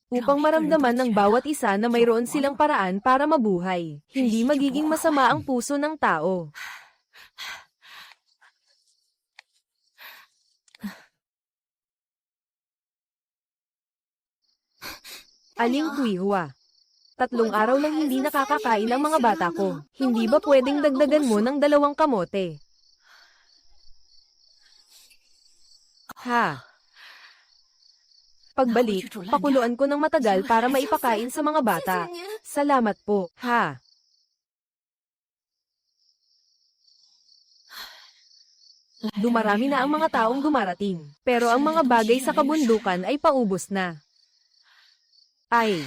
Upang maramdaman ng bawat isa na mayroon silang paraan para mabuhay. Hindi magiging masama ang puso ng tao. Aling Kuihua. 3 araw nang hindi nakakakain ang mga bata ko. Hindi ba pwedeng dagdagan mo ng 2 kamote? Ha? Pagbalik, pakuluan ko ng matagal para maipakain sa mga bata. Salamat po, ha? Dumarami na ang mga taong dumarating, pero ang mga bagay sa kabundukan ay paubos na. Ay.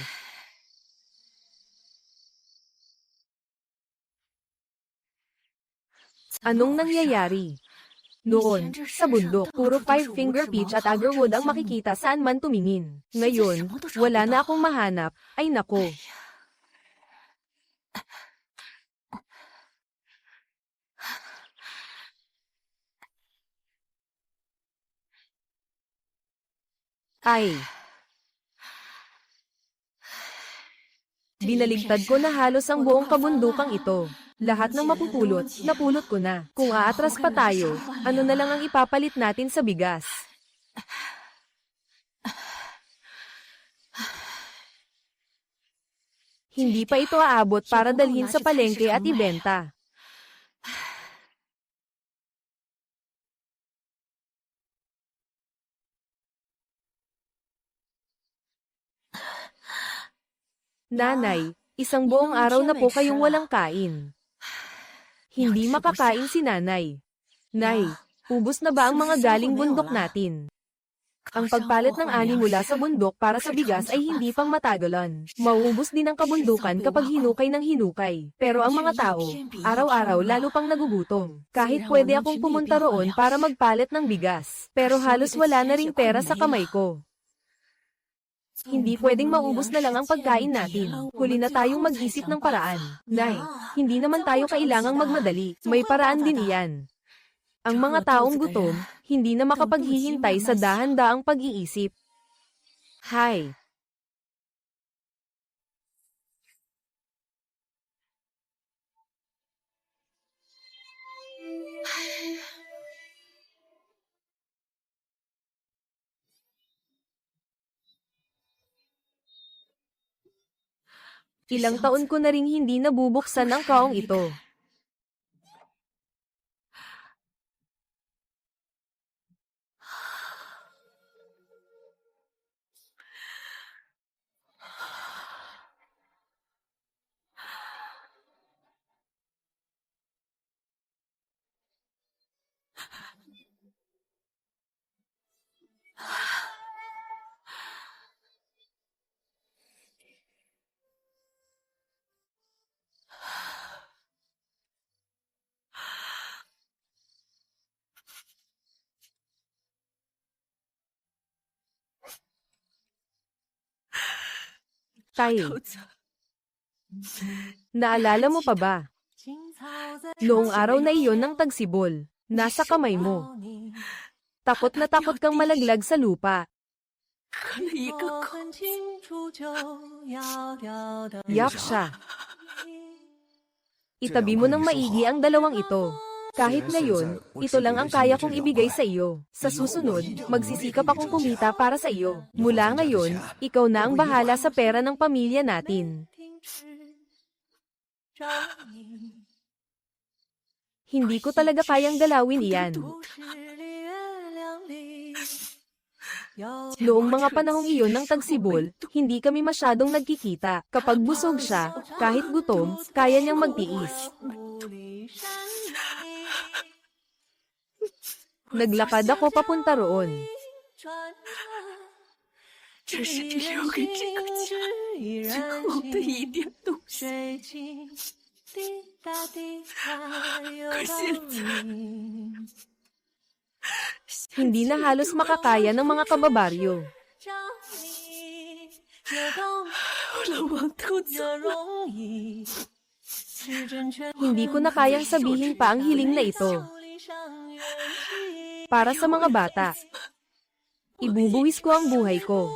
Anong nangyayari? Noon, sa bundok, puro 5-finger peach at agarwood ang makikita saan man tumingin. Ngayon, wala na akong mahanap. Ay nako. Ay. Binaligtad ko na halos ang buong kabundukang ito. Lahat ng mapupulot, napulot ko na. Kung aatras pa tayo, ano na lang ang ipapalit natin sa bigas? Hindi pa ito aabot para dalhin sa palengke at ibenta. Nanay, isang buong araw na po kayong walang kain. Hindi makakain si nanay. Nay, ubos na ba ang mga galing bundok natin? Ang pagpalit ng ani mula sa bundok para sa bigas ay hindi pang matagalan. Mauubos din ang kabundukan kapag hinukay ng hinukay. Pero ang mga tao, araw-araw lalo pang nagugutom. Kahit pwede akong pumunta roon para magpalit ng bigas. Pero halos wala na ring pera sa kamay ko. Hindi pwedeng maubos na lang ang pagkain natin. Huli na tayong mag-isip ng paraan. Nay, hindi naman tayo kailangang magmadali. May paraan din iyan. Ang mga taong gutom, hindi na makapaghihintay sa dahan-daang pag-iisip. Hay. Ilang taon ko na ring hindi nabubuksan ang kaong ito. Tay, naalala mo pa ba? Noong araw na iyon ng tagsibol, nasa kamay mo. Takot na takot kang malaglag sa lupa. Yak siya. Itabi mo ng maigi ang dalawang ito. Kahit ngayon, ito lang ang kaya kong ibigay sa iyo. Sa susunod, magsisikap akong kumita para sa iyo. Mula ngayon, ikaw na ang bahala sa pera ng pamilya natin. Hindi ko talaga kayang galawin iyan. Noong mga panahong iyon ng tagsibol, hindi kami masyadong nagkikita. Kapag busog siya, kahit gutom, kaya niyang magtiis. Naglakad ako papunta roon. Hindi na halos makakaya ng mga kababaryo. Hindi ko na kayang sabihin pa ang hiling na ito. Para sa mga bata, ibubuwis ko ang buhay ko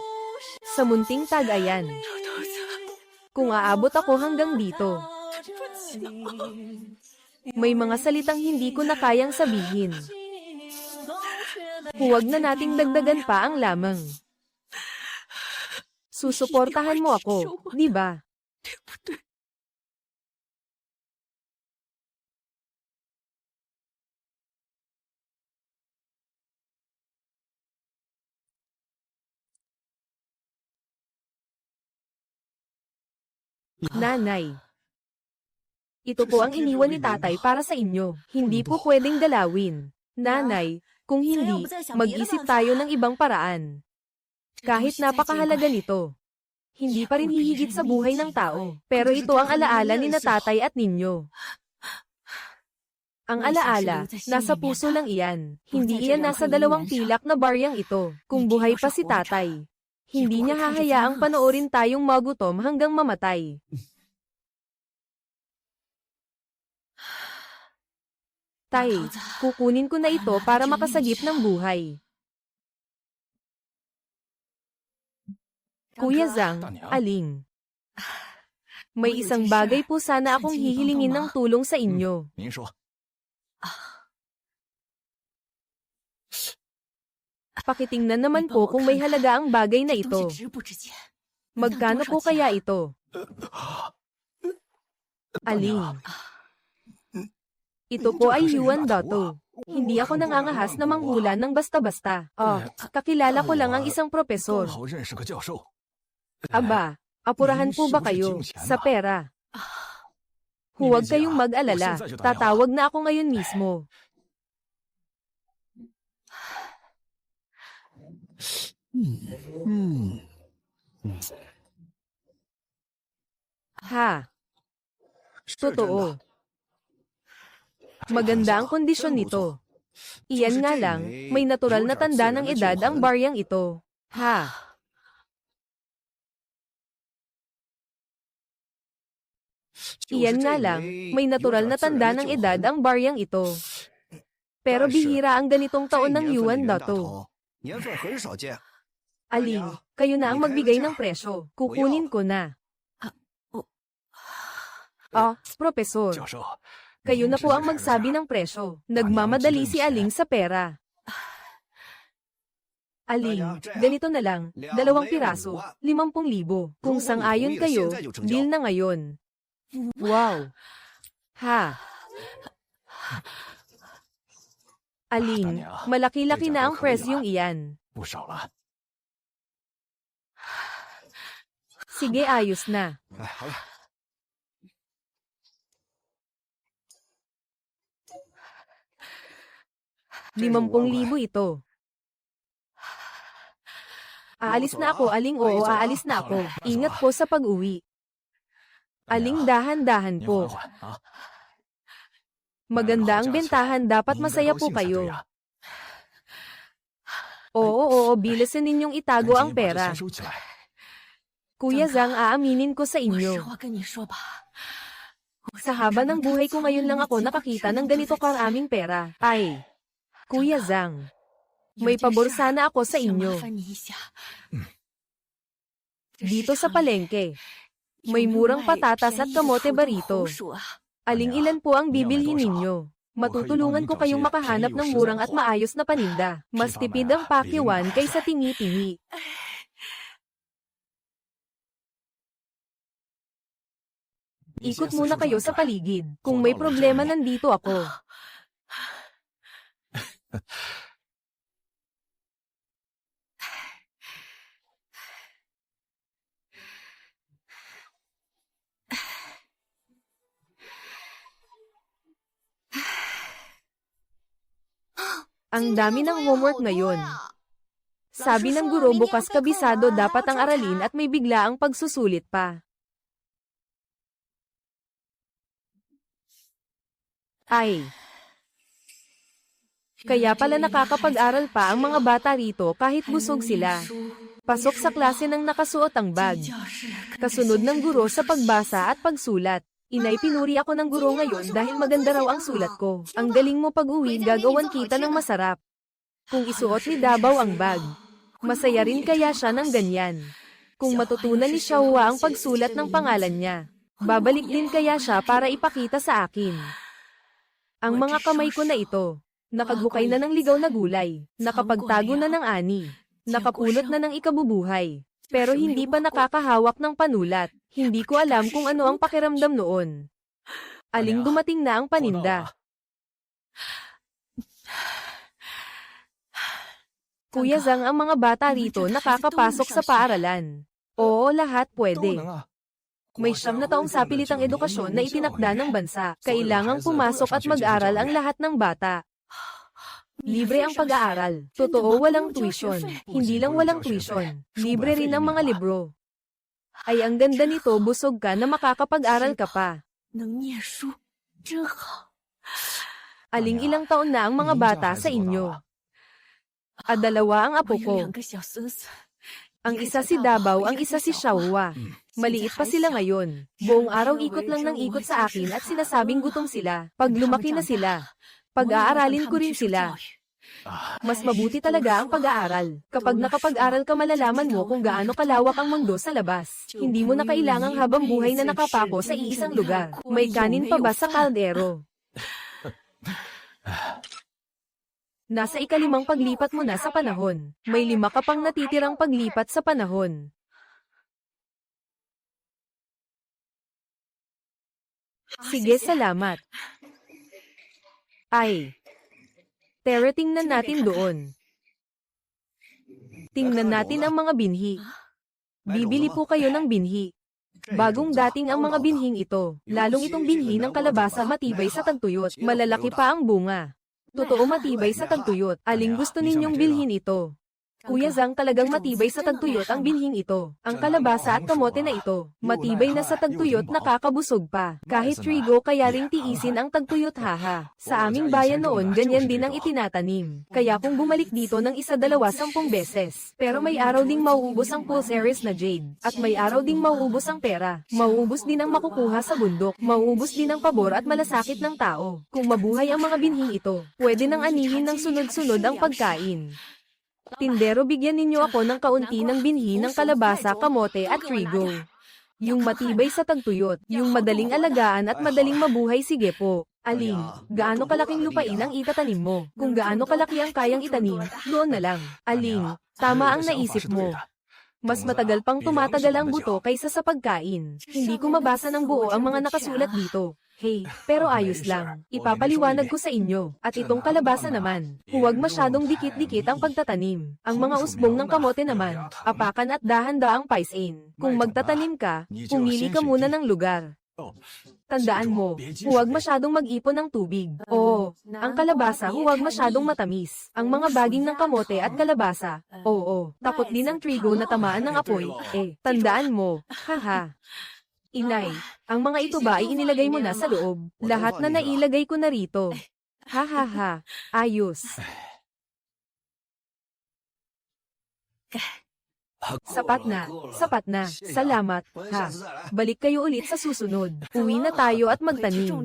sa munting tagayan. Kung aabot ako hanggang dito, may mga salitang hindi ko na kayang sabihin. Huwag na nating dagdagan pa ang lamang. Susuportahan mo ako, di ba? Nanay. Ito po ang iniwan ni tatay para sa inyo. Hindi po pwedeng dalawin. Nanay, kung hindi, mag-isip tayo ng ibang paraan. Kahit napakahalaga nito, hindi pa rin hihigit sa buhay ng tao. Pero ito ang alaala ni na tatay at ninyo. Ang alaala, nasa puso lang iyan. Hindi iyan nasa dalawang pilak na baryang ito. Kung buhay pa si tatay, hindi niya hahayaang panoorin tayong magutom hanggang mamatay. Tay, kukunin ko na ito para makasagip ng buhay. Kuya Zhang, Aling. May isang bagay po sana akong hihilingin ng tulong sa inyo. Pakitingnan naman po kung may halaga ang bagay na ito. Magkano po kaya ito? Aling. Ito po ay Yuan Dato. Hindi ako nangangahas na manghula ng basta-basta. Oh, kakilala ko lang ang isang propesor. Aba, apurahan po ba kayo sa pera? Huwag kayong mag-alala. Tatawag na ako ngayon mismo. Ha? Totoo. Maganda ang kondisyon nito. Iyan nga lang, may natural na tanda ng edad ang baryang ito. Ha? Iyan nga lang, may natural na tanda ng edad ang baryang ito. Pero bihira ang ganitong taon ng Yuan Dato. Aling, kayo na ang magbigay ng presyo. Kukunin ko na. Propesor. Kayo na po ang magsabi ng presyo. Nagmamadali si Aling sa pera. Aling, ganito na lang, 2 piraso, 50,000. Kung sang-ayon kayo, deal na ngayon. Wow! Ha? Aling, malaki-laki na ang presyong iyan. Sige, ayos na. 50,000 ito. Aalis na ako, Aling. Oo, aalis na ako. Ingat po sa pag-uwi. Aling, dahan-dahan po. Maganda ang bentahan, dapat masaya po kayo. Oo, bilisan ninyong itago ang pera. Kuya Zhang, aaminin ko sa inyo. Sa haba ng buhay ko ngayon lang ako nakakita ng ganito karaming pera. Ay, Kuya Zhang, may pabor sana ako sa inyo. Dito sa palengke, may murang patatas at kamote barito. Aling, ilan po ang bibilhin ninyo? Matutulungan ko kayong makahanap ng murang at maayos na paninda. Mas tipid ang pakiwan kaysa tingi-tingi. Ikot muna kayo sa paligid. Kung may problema, nandito ako. Ang dami ng homework ngayon. Sabi ng guro, bukas kabisado dapat ang aralin at may biglaang pagsusulit pa. Ay. Kaya pala nakakapag-aral pa ang mga bata rito kahit busog sila. Pasok sa klase nang nakasuot ang bag. Kasunod ng guro sa pagbasa at pagsulat. Inay, pinuri ako ng guro ngayon dahil maganda raw ang sulat ko. Ang galing mo, pag-uwi gagawan kita ng masarap. Kung isuot ni Dabaw ang bag, masaya rin kaya siya ng ganyan. Kung matutunan ni Xiaohua ang pagsulat ng pangalan niya, babalik din kaya siya para ipakita sa akin. Ang mga kamay ko na ito, nakaghukay na ng ligaw na gulay, nakapagtago na ng ani, nakapulot na ng ikabubuhay. Pero hindi pa nakakahawak ng panulat. Hindi ko alam kung ano ang pakiramdam noon. Aling dumating na ang paninda. Kuya Zhang, ang mga bata rito nakakapasok sa paaralan. Oo, lahat pwede. May 9 na taong sapilitang edukasyon na itinakda ng bansa. Kailangang pumasok at mag-aral ang lahat ng bata. Libre ang pag-aaral. Totoo, walang tuition. Hindi lang walang tuition. Libre rin ang mga libro. Ay, ang ganda nito, busog ka na makakapag-aral ka pa. Aling ilang taon na ang mga bata sa inyo? 2 ang apo ko. Ang isa si Davao, ang isa si Xiaohua. Maliit pa sila ngayon. Buong araw ikot lang ng ikot sa akin at sinasabing gutom sila. Pag lumaki na sila, pag-aaralin ko rin sila. Mas mabuti talaga ang pag-aaral. Kapag nakapag-aral ka, malalaman mo kung gaano kalawak ang mundo sa labas. Hindi mo na kailangang habang buhay na nakapako sa iisang lugar. May kanin pa ba sa kaldero? Nasa 5 paglipat mo na sa panahon. May 5 ka pang natitirang paglipat sa panahon. Sige, salamat. Ay. Tara, tingnan natin doon. Tingnan natin ang mga binhi. Bibili po kayo ng binhi. Bagong dating ang mga binhing ito. Lalong itong binhi ng kalabasa, matibay sa tagtuyot. Malalaki pa ang bunga. Totoo, matibay sa tagtuyot. Aling gusto ninyong bilhin ito? Kuya Zhang, talagang matibay sa tagtuyot ang binhing ito. Ang kalabasa at kamote na ito, matibay na sa tagtuyot, nakakabusog pa. Kahit trigo, kaya ring tiisin ang tagtuyot, haha. Sa aming bayan noon, ganyan din ang itinatanim. Kaya kung bumalik dito ng 1, 2, 10 beses. Pero may araw ding mauubos ang pulsaries na jade. At may araw ding mauubos ang pera. Mauubos din ang makukuha sa bundok. Mauubos din ang pabor at malasakit ng tao. Kung mabuhay ang mga binhing ito, pwede nang anihin ng sunod-sunod ang pagkain. Tindero, bigyan ninyo ako ng kaunti ng binhi ng kalabasa, kamote at trigo. Yung matibay sa tagtuyot, yung madaling alagaan at madaling mabuhay, sige po. Aling, gaano kalaking lupain ang itatanim mo? Kung gaano kalaki ang kayang itanim, doon na lang. Aling, tama ang naisip mo. Mas matagal pang tumatagal ang buto kaysa sa pagkain. Hindi ko mabasa ng buo ang mga nakasulat dito. Hey, pero ayos lang. Ipapaliwanag ko sa inyo. At itong kalabasa naman, huwag masyadong dikit-dikit ang pagtatanim. Ang mga usbong ng kamote naman, apakan at dahan-daang paisain. Kung magtatanim ka, pumili ka muna ng lugar. Tandaan mo, huwag masyadong mag-ipon ng tubig. Oo, ang kalabasa huwag masyadong matamis. Ang mga baging ng kamote at kalabasa, oo, takot din ang trigo na tamaan ng apoy. Tandaan mo, haha. Inay, ang mga ito ba ay inilagay mo na sa loob? Lahat na nailagay ko na rito. Hahaha, ayos. Sapat na, sapat na. Salamat, ha. Balik kayo ulit sa susunod. Uwi na tayo at magtanim.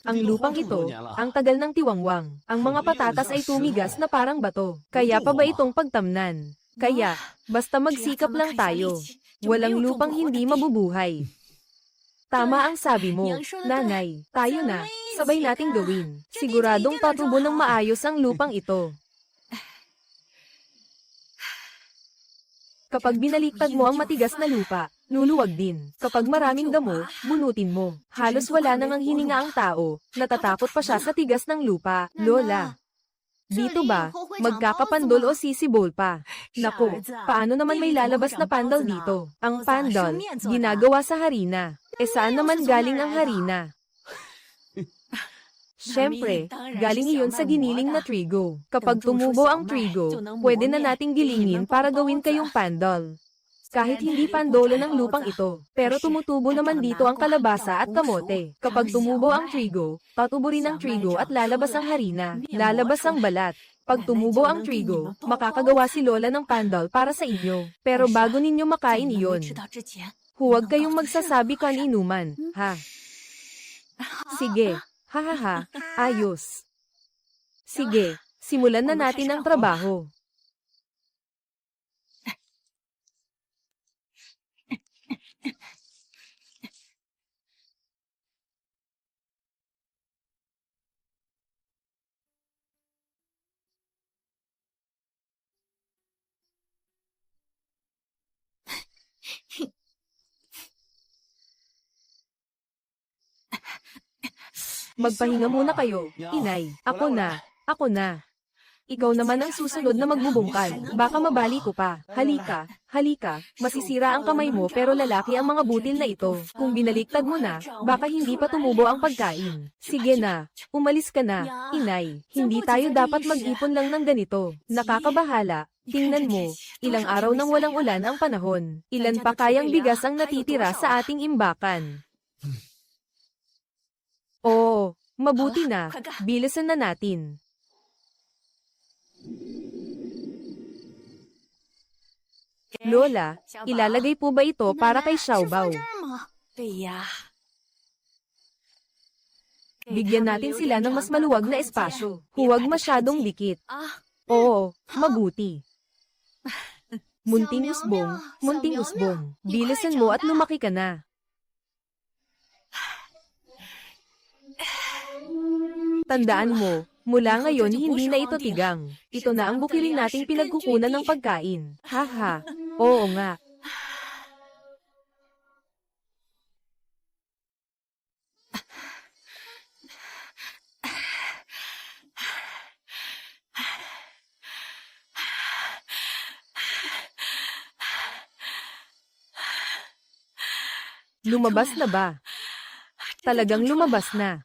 Ang lupang ito, ang tagal ng tiwangwang. Ang mga patatas ay tumigas na parang bato. Kaya pa ba itong pagtamnan? Kaya, basta magsikap lang tayo. Walang lupang hindi mabubuhay. Tama ang sabi mo, nanay. Tayo na, sabay nating gawin. Siguradong patubo ng maayos ang lupang ito. Kapag binaliktad mo ang matigas na lupa, luluwag din. Kapag maraming damo, bunutin mo. Halos wala nang ang hininga ang tao, natatakot pa siya sa tigas ng lupa. Lola, dito ba, magkakapandol o sisibol pa? Naku, paano naman may lalabas na pandal dito? Ang pandal, ginagawa sa harina. Saan naman galing ang harina? Siyempre, galing iyon sa giniling na trigo. Kapag tumubo ang trigo, pwede na nating gilingin para gawin kayong pandal. Kahit hindi pandolan ng lupang ito, pero tumutubo naman dito ang kalabasa at kamote. Kapag tumubo ang trigo, patubo rin ang trigo at lalabas ang harina, lalabas ang balat. Pag tumubo ang trigo, makakagawa si Lola ng pandal para sa inyo. Pero bago ninyo makain iyon, huwag kayong magsasabi kaninuman, ha? Sige. Hahaha, ayos. Sige, simulan na natin ang trabaho. Magpahinga muna kayo, inay. Ako na. Ikaw naman ang susunod na magbubungkal. Baka mabali ko pa. Halika. Masisira ang kamay mo pero lalaki ang mga butil na ito. Kung binaliktad mo na, baka hindi pa tumubo ang pagkain. Sige na, umalis ka na, inay. Hindi tayo dapat mag-ipon lang ng ganito. Nakakabahala. Tingnan mo, ilang araw nang walang ulan ang panahon. Ilan pa kayang bigas ang natitira sa ating imbakan? Oo, mabuti na. Bilisan na natin. Lola, ilalagay po ba ito para kay Xiaobao? Bigyan natin sila ng mas maluwag na espasyo. Huwag masyadong dikit. Oo, mabuti. Munting usbong. Bilisan mo at lumaki ka na. Tandaan mo, mula ngayon hindi na ito tigang. Ito na ang bukiling nating pinagkukunan ng pagkain. Haha, oo nga. Lumabas na ba? Talagang lumabas na.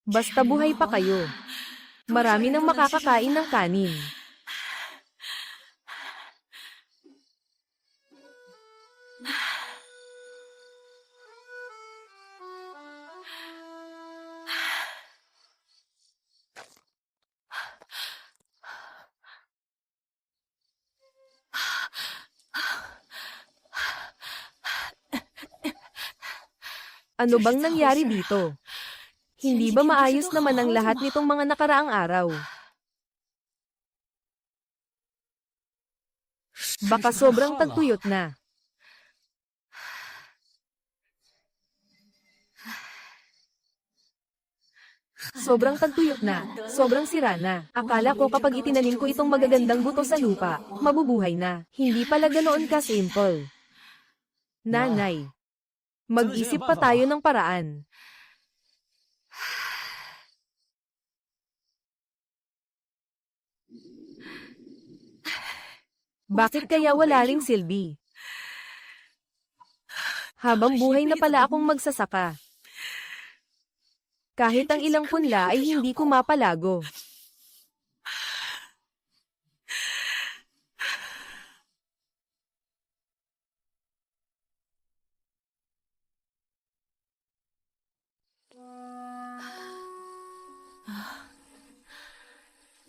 Basta buhay pa kayo. Marami nang makakakain ng kanin. Ano bang nangyari dito? Hindi ba maayos naman ang lahat nitong mga nakaraang araw? Baka sobrang tagtuyot na. Sobrang tagtuyot na, sobrang sira na. Akala ko kapag itinanim ko itong magagandang buto sa lupa, mabubuhay na. Hindi pala ganoon ka simple. Nanay, mag-isip pa tayo ng paraan. Bakit kaya wala ring silbi? Habang buhay na pala akong magsasaka. Kahit ang ilang punla ay hindi ko mapalago.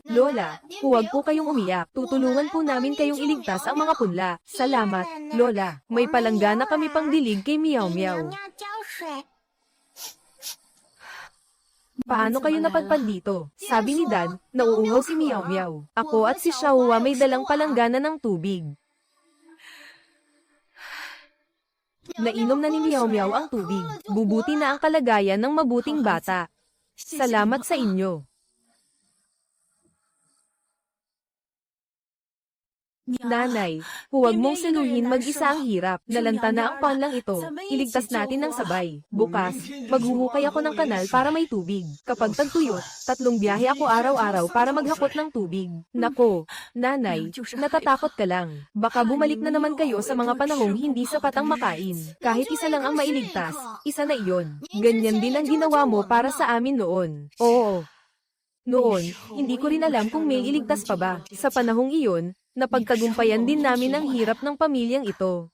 Lola, huwag po kayong umiyak. Tutulungan po namin kayong iligtas ang mga punla. Salamat, Lola. May palanggana kami pang dilig kay Meow Meow. Paano kayo napadpad dito? Sabi ni Dad, nauuhaw si Meow Meow. Ako at si Xiaowa may dalang palanggana ng tubig. Nainom na ni Meow Meow ang tubig. Bubuti na ang kalagayan ng mabuting bata. Salamat sa inyo. Nanay, huwag mong saluhin mag-isa ang hirap. Nalanta na ang panlang ito. Iligtas natin ng sabay. Bukas, maghuhukay ako ng kanal para may tubig. Kapag tagtuyot, 3 biyahe ako araw-araw para maghakot ng tubig. Nako, nanay, natatakot ka lang. Baka bumalik na naman kayo sa mga panahong hindi sapat ang makain. Kahit isa lang ang mailigtas, isa na iyon. Ganyan din ang ginawa mo para sa amin noon. Oo. Noon, hindi ko rin alam kung may iligtas pa ba. Sa panahong iyon, napagtagumpayan din namin ang hirap ng pamilyang ito.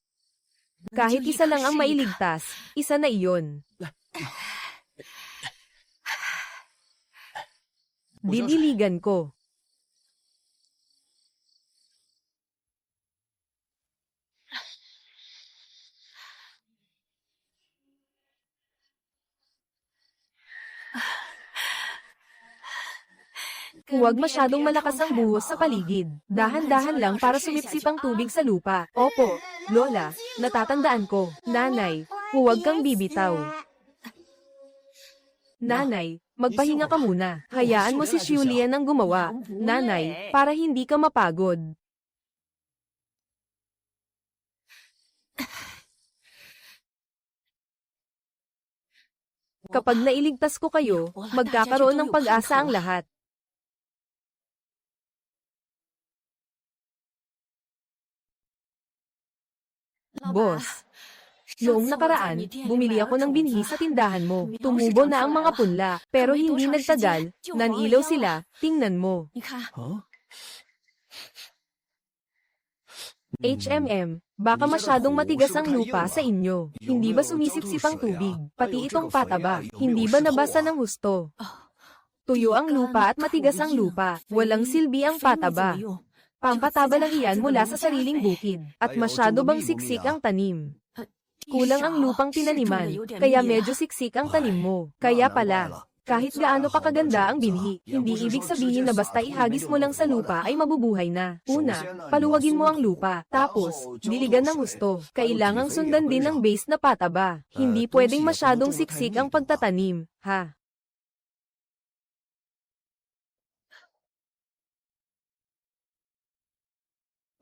Kahit isa lang ang mailigtas, isa na iyon. Didiligan ko. Huwag masyadong malakas ang buhos sa paligid. Dahan-dahan lang para sumipsip ang tubig sa lupa. Opo, Lola, natatandaan ko. Nanay, huwag kang bibitaw. Nanay, magpahinga ka muna. Hayaan mo si Julian ang gumawa. Nanay, para hindi ka mapagod. Kapag nailigtas ko kayo, magkakaroon ng pag-asa ang lahat. Boss, noong nakaraan, bumili ako ng binhi sa tindahan mo. Tumubo na ang mga punla, pero hindi nagtagal, nanilaw sila, tingnan mo. baka masyadong matigas ang lupa sa inyo. Hindi ba sumisipsip ang tubig? Pati itong pataba, hindi ba nabasa ng husto? Tuyo ang lupa at matigas ang lupa. Walang silbi ang pataba. Pampataba lang iyan mula sa sariling bukid. At masyado bang siksik ang tanim? Kulang ang lupang tinaniman, kaya medyo siksik ang tanim mo. Kaya pala, kahit gaano pa kaganda ang binhi, hindi ibig sabihin na basta ihagis mo lang sa lupa ay mabubuhay na. Una, paluwagin mo ang lupa. Tapos, diligan ng husto. Kailangang sundan din ng base na pataba. Hindi pwedeng masyadong siksik ang pagtatanim, ha?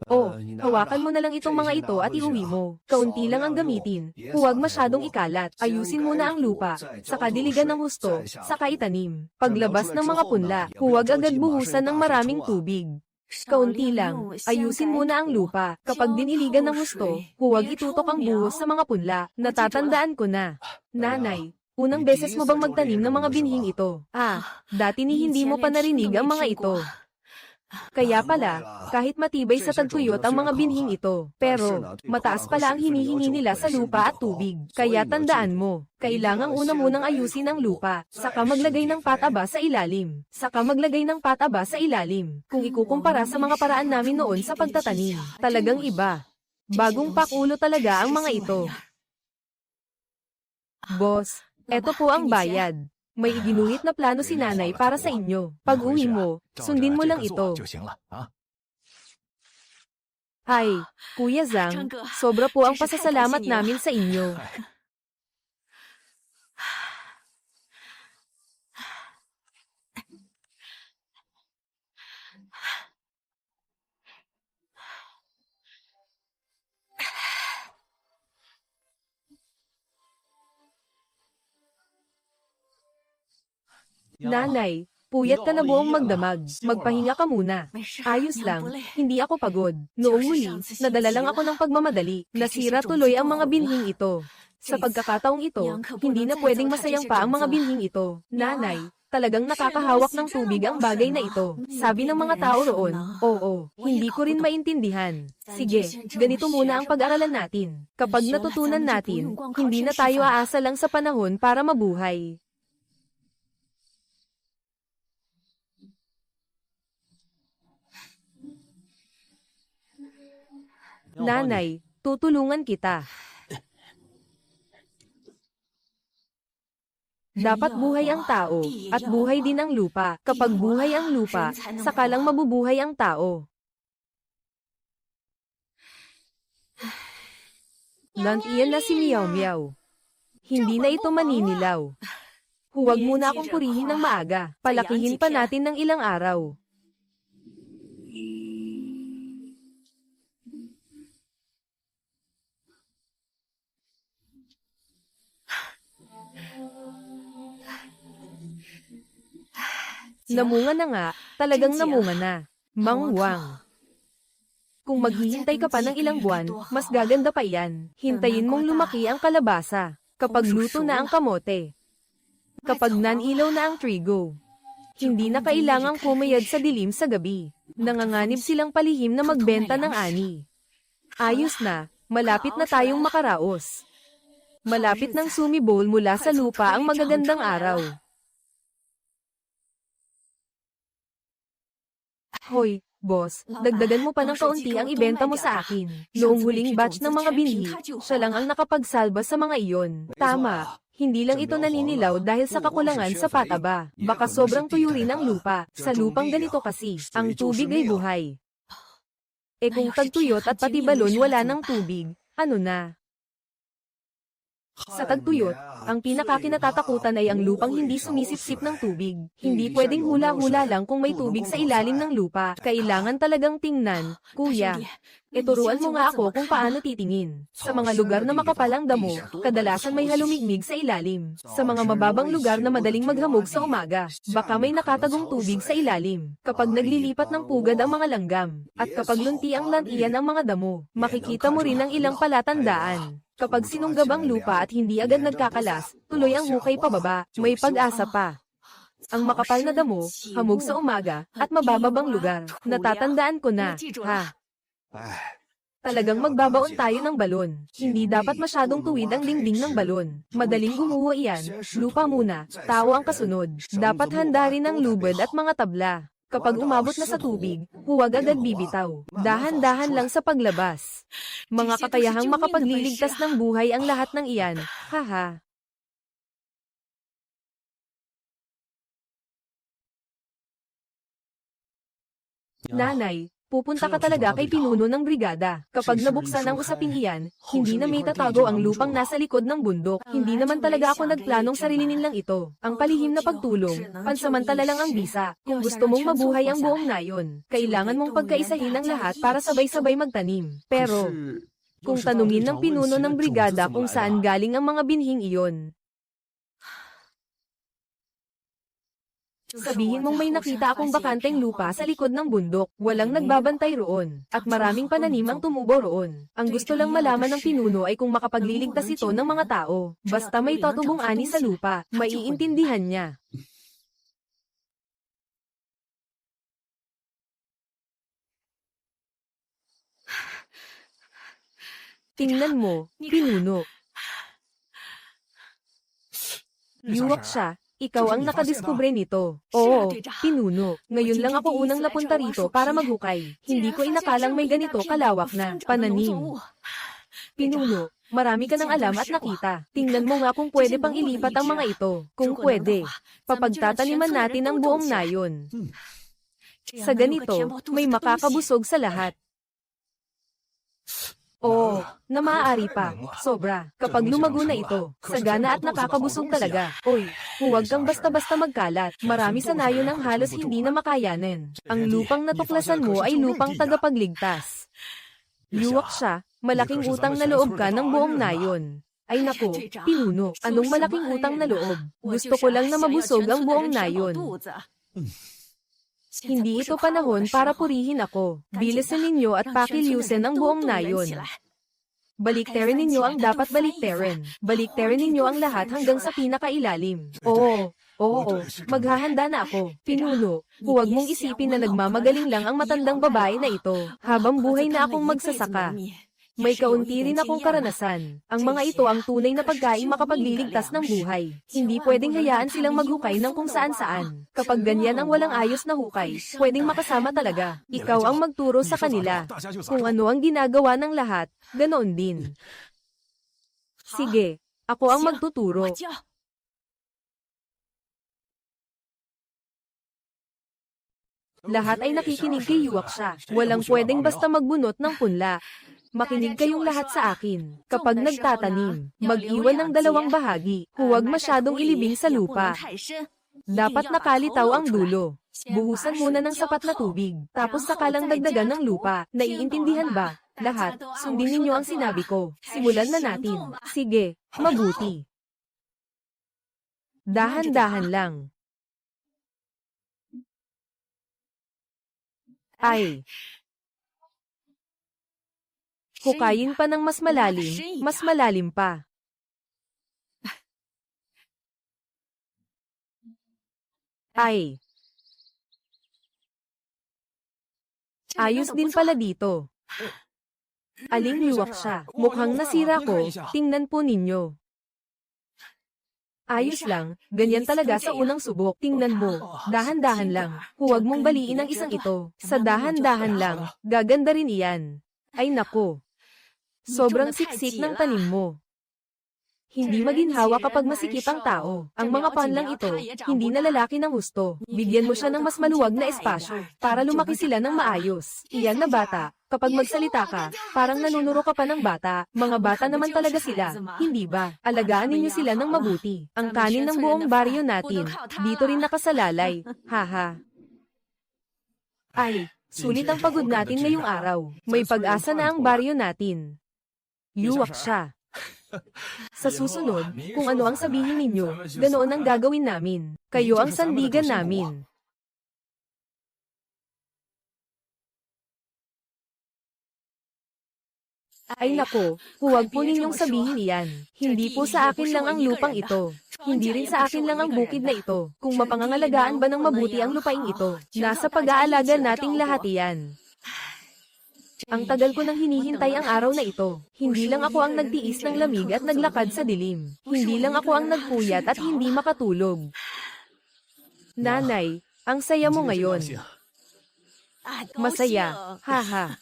Hawakan mo na lang itong mga ito at iuwi mo. Kaunti lang ang gamitin. Huwag masyadong ikalat. Ayusin mo na ang lupa. Saka diligan ng husto. Saka itanim. Paglabas ng mga punla, huwag agad buhusan ng maraming tubig. Kaunti lang. Ayusin muna ang lupa. Kapag diniligan ng husto, huwag itutok ang buhos sa mga punla. Natatandaan ko na. Nanay, unang beses mo bang magtanim ng mga binhing ito? Dati ni hindi mo pa narinig ang mga ito. Kaya pala, kahit matibay sa tagtuyot ang mga binhing ito, pero mataas pala ang hinihingi nila sa lupa at tubig. Kaya tandaan mo, kailangang una munang ayusin ang lupa, saka maglagay ng pataba sa ilalim. Kung ikukumpara sa mga paraan namin noon sa pagtatanim, talagang iba. Bagong pakulo talaga ang mga ito. Boss, eto po ang bayad. May iginuhit na plano si nanay para sa inyo. Pag-uwi mo, sundin mo lang ito. Ay, Kuya Zhang, sobra po ang pasasalamat namin sa inyo. Nanay, puyat ka na buong magdamag. Magpahinga ka muna. Ayos lang, hindi ako pagod. Noong huli, nadala lang ako ng pagmamadali. Nasira tuloy ang mga binhing ito. Sa pagkakataong ito, hindi na pwedeng masayang pa ang mga binhing ito. Nanay, talagang nakakahawak ng tubig ang bagay na ito. Sabi ng mga tao roon, oo, hindi ko rin maintindihan. Sige, ganito muna ang pag-aralan natin. Kapag natutunan natin, hindi na tayo aasa lang sa panahon para mabuhay. Nanay, tutulungan kita. Dapat buhay ang tao, at buhay din ang lupa. Kapag buhay ang lupa, saka lang mabubuhay ang tao. Nantiyan na si Meow Meow. Hindi na ito maninilaw. Huwag muna akong purihin ng maaga. Palakihin pa natin ng ilang araw. Namunga na nga, talagang namunga na. Mang Wang. Kung maghihintay ka pa ng ilang buwan, mas gaganda pa yan. Hintayin mong lumaki ang kalabasa. Kapag luto na ang kamote. Kapag nanilaw na ang trigo. Hindi na kailangang kumayad sa dilim sa gabi. Nanganganib silang palihim na magbenta ng ani. Ayos na, malapit na tayong makaraos. Malapit nang sumibol mula sa lupa ang magagandang araw. Hoy, boss, dagdagan mo pa ng kaunti ang ibenta mo sa akin. Noong huling batch ng mga binhi, siya lang ang nakapagsalba sa mga iyon. Tama, hindi lang ito naninilaw dahil sa kakulangan sa pataba. Baka sobrang tuyo rin ang lupa. Sa lupang ganito kasi, ang tubig ay buhay. Kung tagtuyot at pati balon wala ng tubig, ano na? Sa tagtuyot, ang pinakakinatatakutan ay ang lupang hindi sumisipsip ng tubig. Hindi pwedeng hula-hula lang kung may tubig sa ilalim ng lupa. Kailangan talagang tingnan, kuya. Turuan mo nga ako kung paano titingin. Sa mga lugar na makapal ang damo, kadalasan may halumigmig sa ilalim. Sa mga mababang lugar na madaling maghamog sa umaga, baka may nakatagong tubig sa ilalim. Kapag naglilipat ng pugad ang mga langgam, at kapag lunti ang lantian ang mga damo, makikita mo rin ang ilang palatandaan. Kapag sinunggab ang lupa at hindi agad nagkakalas, tuloy ang hukay pababa, may pag-asa pa. Ang makapal na damo, hamog sa umaga, at mabababang lugar. Natatandaan ko na, ha? Talagang magbabaon tayo ng balon. Hindi dapat masyadong tuwid ang dingding ng balon. Madaling gumuho iyan, lupa muna, tao ang kasunod. Dapat handa rin ang lubid at mga tabla. Kapag umabot na sa tubig, huwag agad bibitaw. Dahan-dahan lang sa paglabas. Mga kakayahang makapagliligtas ng buhay ang lahat ng iyan, haha. Nanay, pupunta ka talaga kay pinuno ng brigada. Kapag nabuksan ang usaping iyan, hindi na may tatago ang lupang nasa likod ng bundok. Hindi naman talaga ako nagplanong sarilinin lang ito. Ang palihim na pagtulong, pansamantala lang ang bisa. Kung gusto mong mabuhay ang buong nayon, kailangan mong pagkaisahin ang lahat para sabay-sabay magtanim. Pero, kung tanungin ng pinuno ng brigada kung saan galing ang mga binhing iyon, sabihin mong may nakita akong bakanteng lupa sa likod ng bundok, walang nagbabantay roon, at maraming pananim ang tumubo roon. Ang gusto lang malaman ng pinuno ay kung makapagliligtas ito ng mga tao. Basta may totubong ani sa lupa, maiintindihan niya. Tingnan mo, pinuno. Yuwak siya. Ikaw ang nakadiskubre nito. Oo, pinuno. Ngayon lang ako unang napunta rito para maghukay. Hindi ko inakalang may ganito kalawak na pananim. Pinuno, marami ka ng alam at nakita. Tingnan mo nga kung pwede pang ilipat ang mga ito. Kung pwede, papagtataniman natin ang buong nayon. Sa ganito, may makakabusog sa lahat. Oo, na maaari pa, sobra. Kapag lumago na ito, sagana at nakakabusog talaga. Oy, huwag kang basta-basta magkalat. Marami sa nayon ang halos hindi na makayanin. Ang lupang natuklasan mo ay lupang tagapagligtas. Yuwak siya, malaking utang na loob ka ng buong nayon. Ay nako, pinuno, anong malaking utang na loob? Gusto ko lang na mabusog ang buong nayon. Hindi ito panahon para purihin ako. Bilisan ninyo at pakilyusin ang buong nayon. Baliktarin ninyo ang dapat baliktarin. Baliktarin ninyo ang lahat hanggang sa pinakailalim. Oo, maghahanda na ako. Pinuno, huwag mong isipin na nagmamagaling lang ang matandang babae na ito. Habang buhay na akong magsasaka. May kaunti rin akong karanasan. Ang mga ito ang tunay na pagkain makapagliligtas ng buhay. Hindi pwedeng hayaan silang maghukay ng kung saan-saan. Kapag ganyan ang walang ayos na hukay, pwedeng makasama talaga. Ikaw ang magturo sa kanila. Kung ano ang ginagawa ng lahat, ganoon din. Sige, ako ang magtuturo. Lahat ay nakikinig kay Yuwak siya. Walang pwedeng basta magbunot ng punla. Makinig kayong lahat sa akin. Kapag nagtatanim, mag-iwan ng dalawang bahagi. Huwag masyadong ilibing sa lupa. Dapat nakalitaw ang dulo. Buhusan muna ng sapat na tubig, tapos sakalang dagdagan ng lupa. Naiintindihan ba? Lahat, sundin ninyo ang sinabi ko. Simulan na natin. Sige, mabuti. Dahan-dahan lang. Ay. Hukayin pa ng mas malalim pa. Ay. Ayos din pala dito. Aling Yuwak siya. Mukhang nasira ko, tingnan po ninyo. Ayos lang, ganyan talaga sa unang subok. Tingnan mo, dahan-dahan lang. Huwag mong baliin ang isang ito. Sa dahan-dahan lang, gaganda rin iyan. Ay nako. Sobrang siksik ng tanim mo. Hindi maginhawa kapag masikip ang tao. Ang mga panlang ito, hindi na lalaki ng gusto. Bigyan mo siya ng mas maluwag na espasyo, para lumaki sila ng maayos. Iyan na bata, Kapag magsalita ka, parang nanunuro ka pa ng bata. Mga bata naman talaga sila, hindi ba? Alagaan ninyo sila ng mabuti. Ang kanin ng buong baryo natin, dito rin nakasalalay. Haha. Ay, sulit ang pagod natin ngayong araw. May pag-asa na ang baryo natin. Yuwak siya. Sa susunod, kung ano ang sabihin ninyo, ganoon ang gagawin namin. Kayo ang sandigan namin. Ay nako, huwag po ninyong sabihin iyan. Hindi po sa akin lang ang lupang ito. Hindi rin sa akin lang ang bukid na ito. Kung mapangangalagaan ba ng mabuti ang lupaing ito, nasa pag-aalaga nating lahat iyan. Ang tagal ko nang hinihintay ang araw na ito. Hindi lang ako ang nagtiis ng lamig at naglakad sa dilim. Hindi lang ako ang nagpuyat at hindi makatulog. Nanay, ang saya mo ngayon. Masaya. Haha.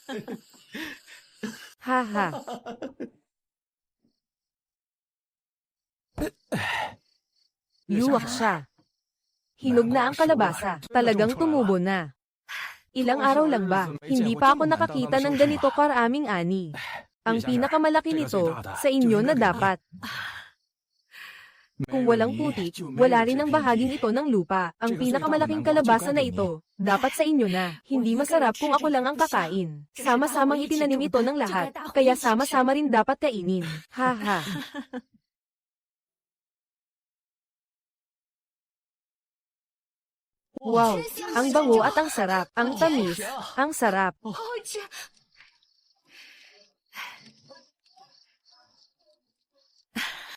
Haha. Yuwak siya. Hinog na ang kalabasa. Talagang tumubo na. Ilang araw lang ba? Hindi pa ako nakakita ng ganito karaming ani. Ang pinakamalaki nito, sa inyo na dapat. Kung walang putik, wala rin ang bahaging ito ng lupa. Ang pinakamalaking kalabasa na ito, dapat sa inyo na. Hindi masarap kung ako lang ang kakain. Sama-samang itinanim ito ng lahat, kaya sama-sama rin dapat kainin. Haha. Wow, ang bango at ang sarap, ang tamis, ang sarap.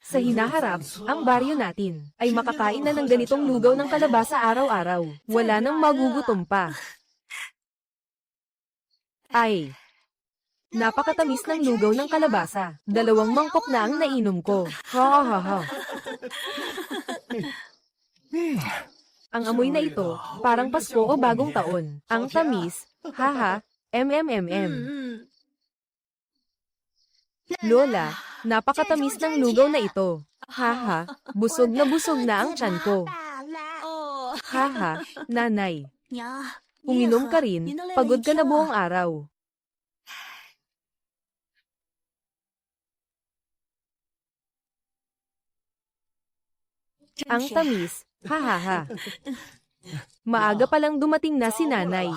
Sa hinaharap, ang baryo natin ay makakain na ng ganitong lugaw ng kalabasa araw-araw. Wala nang magugutom pa. Ay, napakatamis ng lugaw ng kalabasa. 2 mangkok na ang nainom ko. Ha ha ha. Ang amoy na ito, parang Pasko o Bagong Taon. Ang tamis, haha, Lola, napakatamis ng lugaw na ito. Haha, busog na ang tiyan ko. Haha, nanay. Uminom ka rin, pagod ka na buong araw. Ang tamis, hahaha. Maaga pa lang dumating na si nanay.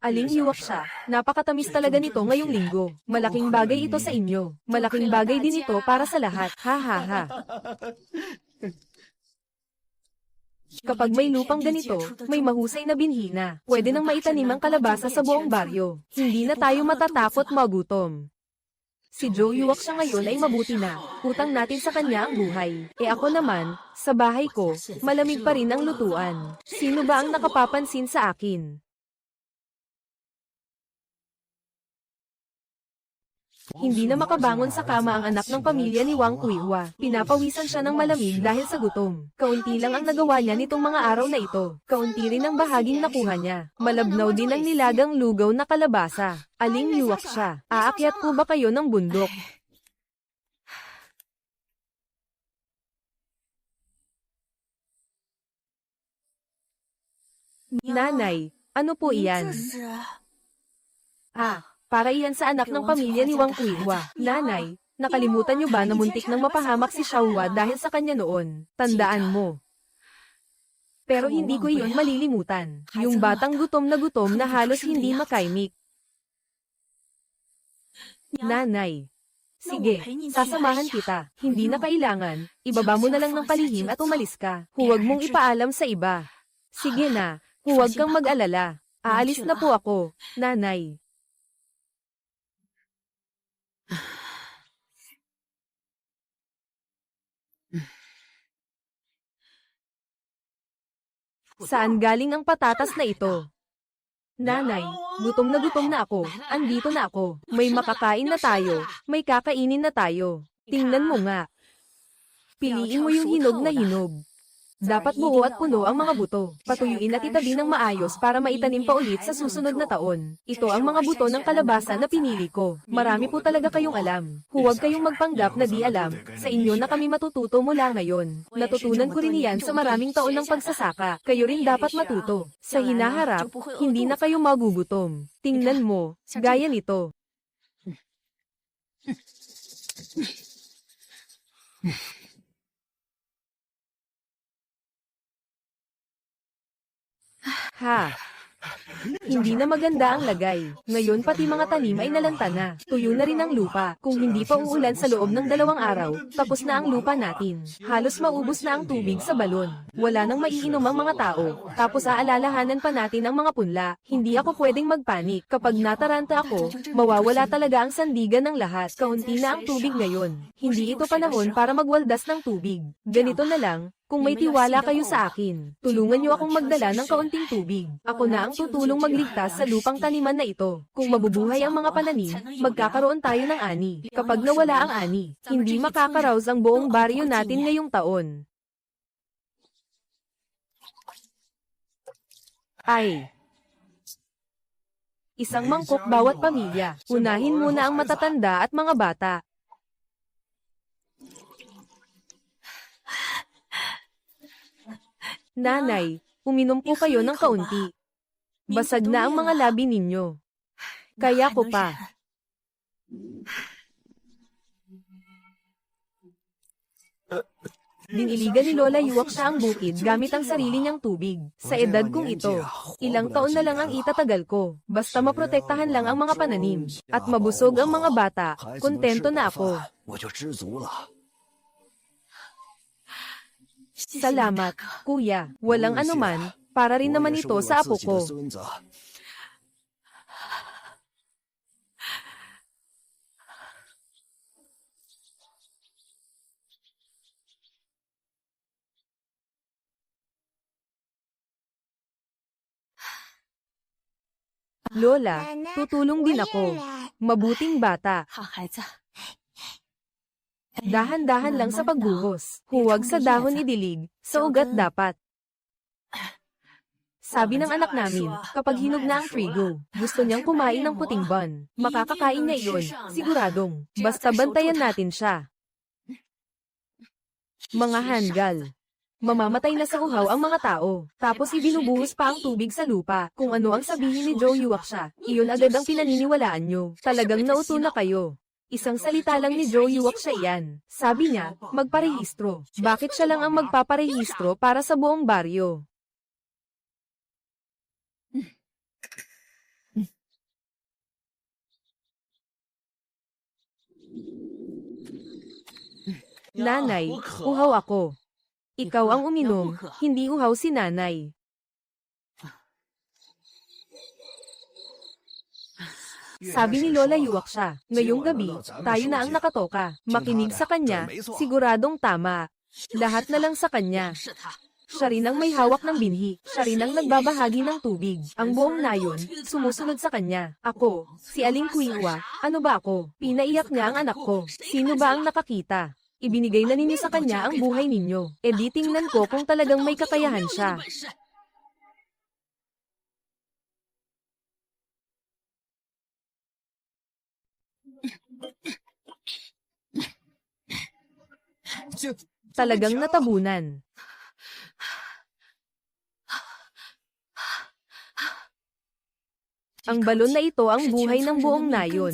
Aling yuwak siya, napakatamis talaga nito ngayong linggo. Malaking bagay ito sa inyo. Malaking bagay din ito para sa lahat. Hahaha. Kapag may lupang ganito, may mahusay na binhi na. Pwede nang maitanim ang kalabasa sa buong baryo. Hindi na tayo matatakot magutom. Si Joe yuwak siya ngayon ay mabuti na. Utang natin sa kanya ang buhay. Ako naman, sa bahay ko, malamig pa rin ang lutuan. Sino ba ang nakapapansin sa akin? Hindi na makabangon sa kama ang anak ng pamilya ni Wang Kuihua. Pinapawisan siya ng malamig dahil sa gutom. Kaunti lang ang nagawa niya nitong mga araw na ito. Kaunti rin ang bahaging nakuha niya. Malabnaw din ang nilagang lugaw na kalabasa. Aling yuwak siya. Aakyat po ba kayo ng bundok? Nanay, ano po iyan? Para iyan sa anak ng pamilya ni Wang Kuihua. Nanay, nakalimutan niyo ba na muntik nang mapahamak si Xiaohua dahil sa kanya noon? Tandaan mo. Pero hindi ko iyon malilimutan. Yung batang gutom na halos hindi makaimik. Nanay. Sige, sasamahan kita. Hindi na kailangan. Ibaba mo na lang ng palihim at umalis ka. Huwag mong ipaalam sa iba. Sige na, huwag kang mag-alala. Aalis na po ako, nanay. Saan galing ang patatas na ito? Nanay, gutom na ako. Andito na ako. May makakain na tayo. May kakainin na tayo. Tingnan mo nga. Piliin mo yung hinog na hinog. Dapat buo at puno ang mga buto. Patuyuin at itabi ng maayos para maitanim pa ulit sa susunod na taon. Ito ang mga buto ng kalabasa na pinili ko. Marami po talaga kayong alam. Huwag kayong magpanggap na di alam. Sa inyo na kami matututo mula ngayon. Natutunan ko rin iyan sa maraming taon ng pagsasaka. Kayo rin dapat matuto. Sa hinaharap, hindi na kayo magugutom. Tingnan mo, gaya nito. Ha! Hindi na maganda ang lagay. Ngayon pati mga tanim ay nalanta na. Tuyo na rin ang lupa. Kung hindi pa uulan sa loob ng 2 araw, tapos na ang lupa natin. Halos maubos na ang tubig sa balon. Wala nang maiinom ang mga tao. Tapos aalalahanan pa natin ang mga punla. Hindi ako pwedeng magpanik. Kapag nataranta ako, mawawala talaga ang sandigan ng lahat. Kaunti na ang tubig ngayon. Hindi ito panahon para magwaldas ng tubig. Ganito na lang. Kung may tiwala kayo sa akin, tulungan niyo akong magdala ng kaunting tubig. Ako na ang tutulong magligtas sa lupang taniman na ito. Kung mabubuhay ang mga pananim, magkakaroon tayo ng ani. Kapag nawala ang ani, hindi makakaraos ang buong baryo natin ngayong taon. Ay! Isang mangkok bawat pamilya. Unahin muna ang matatanda at mga bata. Nanay, uminom po kayo ng kaunti. Basag na ang mga labi ninyo. Kaya ko pa. Diniligan ni Lola Yuwak siya ang bukid gamit ang sarili niyang tubig. Sa edad kong ito, ilang taon na lang ang itatagal ko. Basta maprotektahan lang ang mga pananim. At mabusog ang mga bata, kontento na ako. Salamat, kuya. Walang anuman, para rin naman ito sa apo ko. Lola, tutulong din ako. Mabuting bata. Dahan-dahan lang sa pagbuhos. Huwag sa dahon idilig, sa ugat dapat. Sabi ng anak namin, kapag hinog na ang trigo, gusto niyang kumain ng puting bun. Makakakain niya iyon, siguradong. Basta bantayan natin siya. Mga hanggal. Mamamatay na sa uhaw ang mga tao. Tapos ibinubuhos pa ang tubig sa lupa. Kung ano ang sabihin ni Joe Yuwak siya, iyon agad ang pinaniniwalaan nyo. Talagang nauto na kayo. Isang salita lang ni Joe Yuwak siya iyan. Sabi niya, magparehistro. Bakit siya lang ang magpaparehistro para sa buong baryo? Nanay, uhaw ako. Ikaw ang uminom, hindi uhaw si nanay. Sabi ni Lola Yuwak siya, ngayong gabi, tayo na ang nakatoka. Makinig sa kanya, siguradong tama. Lahat na lang sa kanya. Siya rin ang may hawak ng binhi. Siya rin ang nagbabahagi ng tubig. Ang buong nayon, sumusunod sa kanya. Ako, si Aling Kuiwa, ano ba ako? Pinaiyak niya ang anak ko. Sino ba ang nakakita? Ibinigay na ninyo sa kanya ang buhay ninyo. E di tingnan ko kung talagang may kakayahan siya. Talagang natabunan. Ang balon na ito ang buhay ng buong nayon.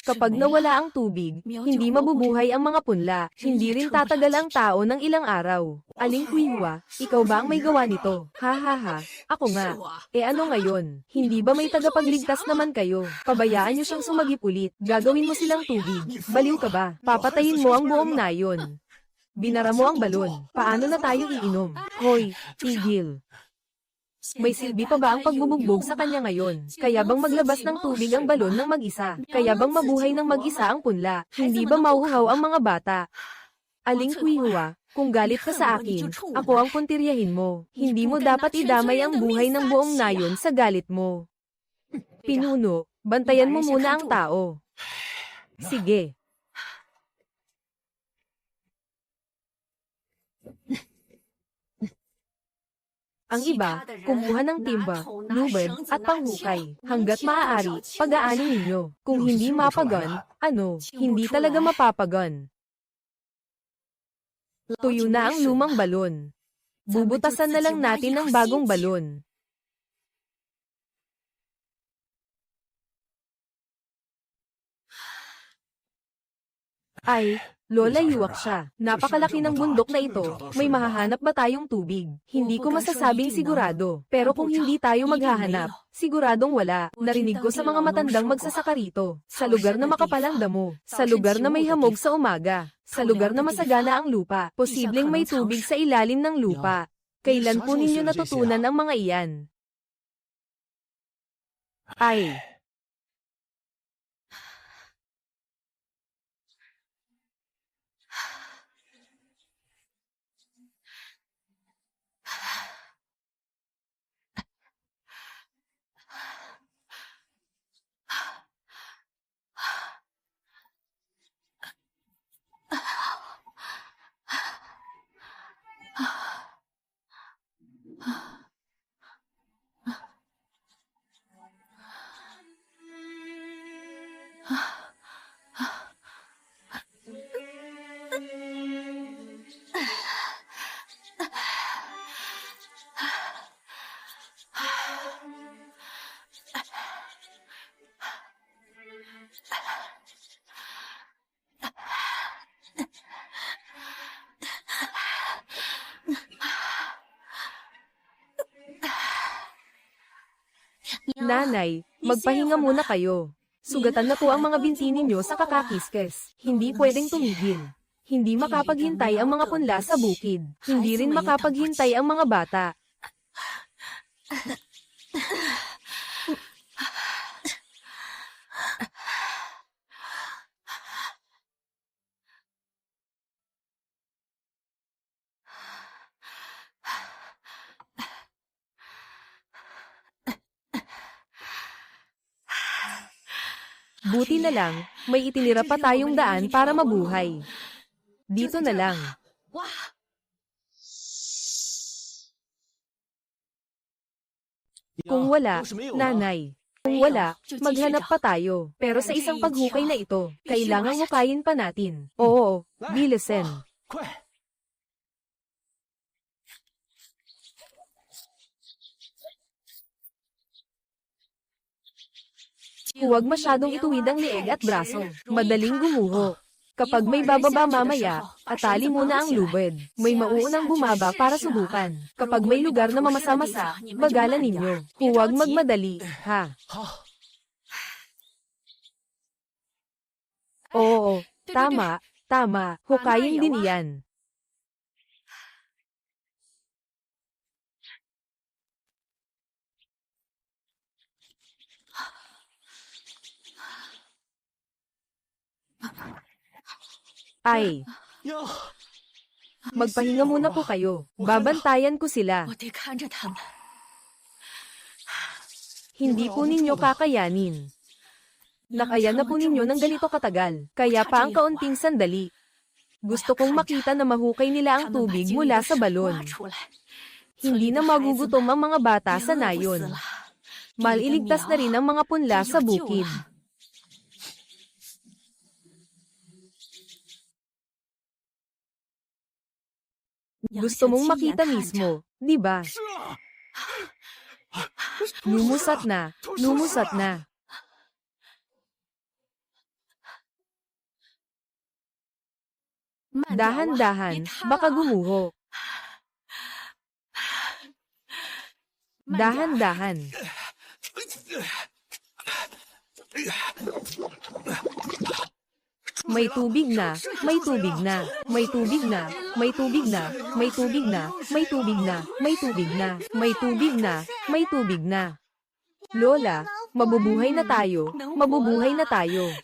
Kapag nawala ang tubig, hindi mabubuhay ang mga punla, hindi rin tatagal ang tao ng ilang araw. Aling Kuiwa, ikaw ba ang may gawa nito? Ha ha ha, ako nga. E ano ngayon? Hindi ba may tagapagligtas naman kayo? Pabayaan niyo siyang sumagip ulit, gagawin mo silang tubig. Baliw ka ba? Papatayin mo ang buong nayon. Binara mo ang balon, paano na tayo iinom? Hoy, tigil. May silbi pa ba ang pagbubugbog sa kanya ngayon? Kaya bang maglabas ng tubig ang balon ng mag-isa? Kaya bang mabuhay ng mag-isa ang punla? Hindi ba mauuhaw ang mga bata? Aling Kuiwa, kung galit ka sa akin, ako ang puntiryahin mo. Hindi mo dapat idamay ang buhay ng buong nayon sa galit mo. Pinuno, bantayan mo muna ang tao. Sige. Ang iba, kumuha ng timba, lubid, at panghukay. Hanggat maaari, pag-aani ninyo. Kung hindi mapagon, hindi talaga mapapagon. Tuyo na ang lumang balon. Bubutasan na lang natin ng bagong balon. Ay, Lola, yuwak siya. Napakalaki ng bundok na ito. May mahahanap ba tayong tubig? Hindi ko masasabing sigurado. Pero kung hindi tayo maghahanap, siguradong wala. Narinig ko sa mga matandang magsasaka rito. Sa lugar na makapal ang damo. Sa lugar na may hamog sa umaga. Sa lugar na masagana ang lupa. Posibleng may tubig sa ilalim ng lupa. Kailan po ninyo natutunan ang mga iyan? Ay. Nanay, magpahinga muna kayo. Sugatan na po ang mga binti ninyo sa kakakiskes. Hindi pwedeng tumigil. Hindi makapaghintay ang mga punla sa bukid. Hindi rin makapaghintay ang mga bata. Buti na lang, may itinira pa tayong daan para mabuhay. Dito na lang. Kung wala, nanay. Kung wala, maghanap pa tayo. Pero sa isang paghukay na ito, kailangang hukayin pa natin. Oo, bilisan. Huwag masyadong ituwid ang leeg at braso. Madaling gumuho. Kapag may bababa mamaya, atali muna ang lubid. May mauunang bumaba para subukan. Kapag may lugar na mamasa-masa, bagalan ninyo. Huwag magmadali, ha? Oo, tama. Hukayin din iyan. Ay, magpahinga muna po kayo. Babantayan ko sila. Hindi po ninyo kakayanin. Nakaya na po ninyo ng ganito katagal. Kaya pa ang kaunting sandali. Gusto kong makita na mahukay nila ang tubig mula sa balon. Hindi na magugutom ang mga bata sa nayon. Maliligtas na rin ang mga punla sa bukid. Gusto mong makita mismo, di ba? Lumusat na. Dahan-dahan, baka gumuho. Dahan-dahan. May tubig na. Lola, mabubuhay na tayo.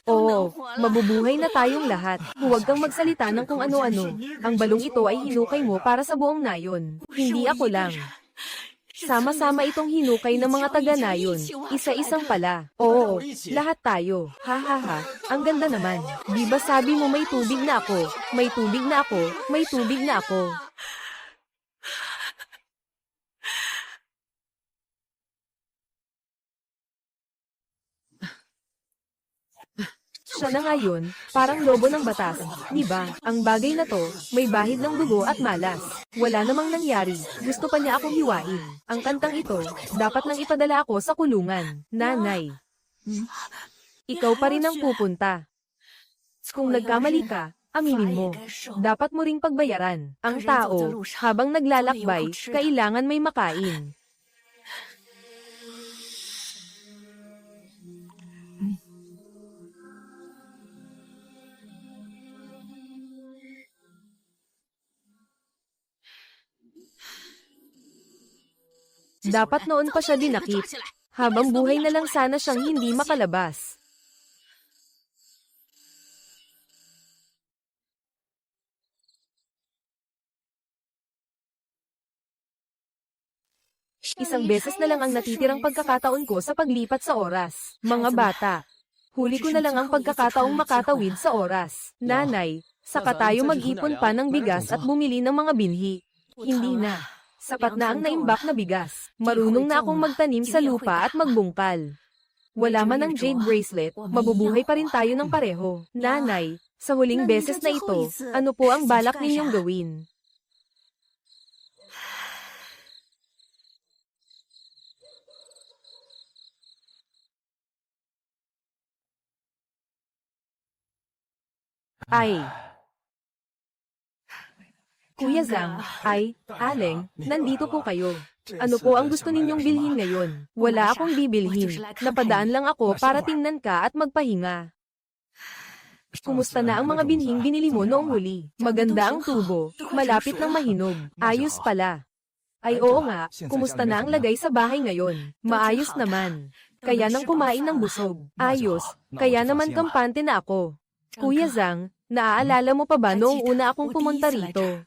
Oo, mabubuhay na tayong lahat. Huwag kang magsalita ng kung ano-ano. Ang balong ito ay hinukay mo para sa buong nayon. Hindi ako lang. Sama-sama itong hinukay ng mga taga-nayon. Isa-isang pala. Oo, lahat tayo. Ha. Ang ganda naman. Di ba sabi mo may tubig na ako? May tubig na ako. Siya na nga yun, parang lobo ng batas, di ba? Ang bagay na to, may bahid ng dugo at malas. Wala namang nangyari, gusto pa niya akong hiwain. Ang kantang ito, dapat nang ipadala ako sa kulungan. Nanay, ikaw pa rin ang pupunta. Kung nagkamali ka, aminin mo. Dapat mo ring pagbayaran. Ang tao, habang naglalakbay, kailangan may makain. Dapat noon pa siya dinakip. Habang buhay na lang sana siyang hindi makalabas. Isang beses na lang ang natitirang pagkakataon ko sa paglipat sa oras. Mga bata, huli ko na lang ang pagkakataong makatawid sa oras. Nanay, saka tayo mag-ipon pa ng bigas at bumili ng mga binhi. Hindi na. Sapat na ang naimbak na bigas. Marunong na akong magtanim sa lupa at magbungkal. Wala man ang jade bracelet, mabubuhay pa rin tayo ng pareho. Nanay, sa huling beses na ito, ano po ang balak ninyong gawin? Ay. Kuya Zhang, Aleng, nandito po kayo. Ano po ang gusto ninyong bilhin ngayon? Wala akong bibilhin. Napadaan lang ako para tingnan ka at magpahinga. Kumusta na ang mga binhing binili mo noong huli? Maganda ang tubo, malapit ng mahinog. Ayos pala. Ay oo nga, kumusta na ang lagay sa bahay ngayon? Maayos naman. Kaya nang kumain ng busog. Ayos, kaya naman kampante na ako. Kuya Zhang, naaalala mo pa ba noong una akong pumunta rito?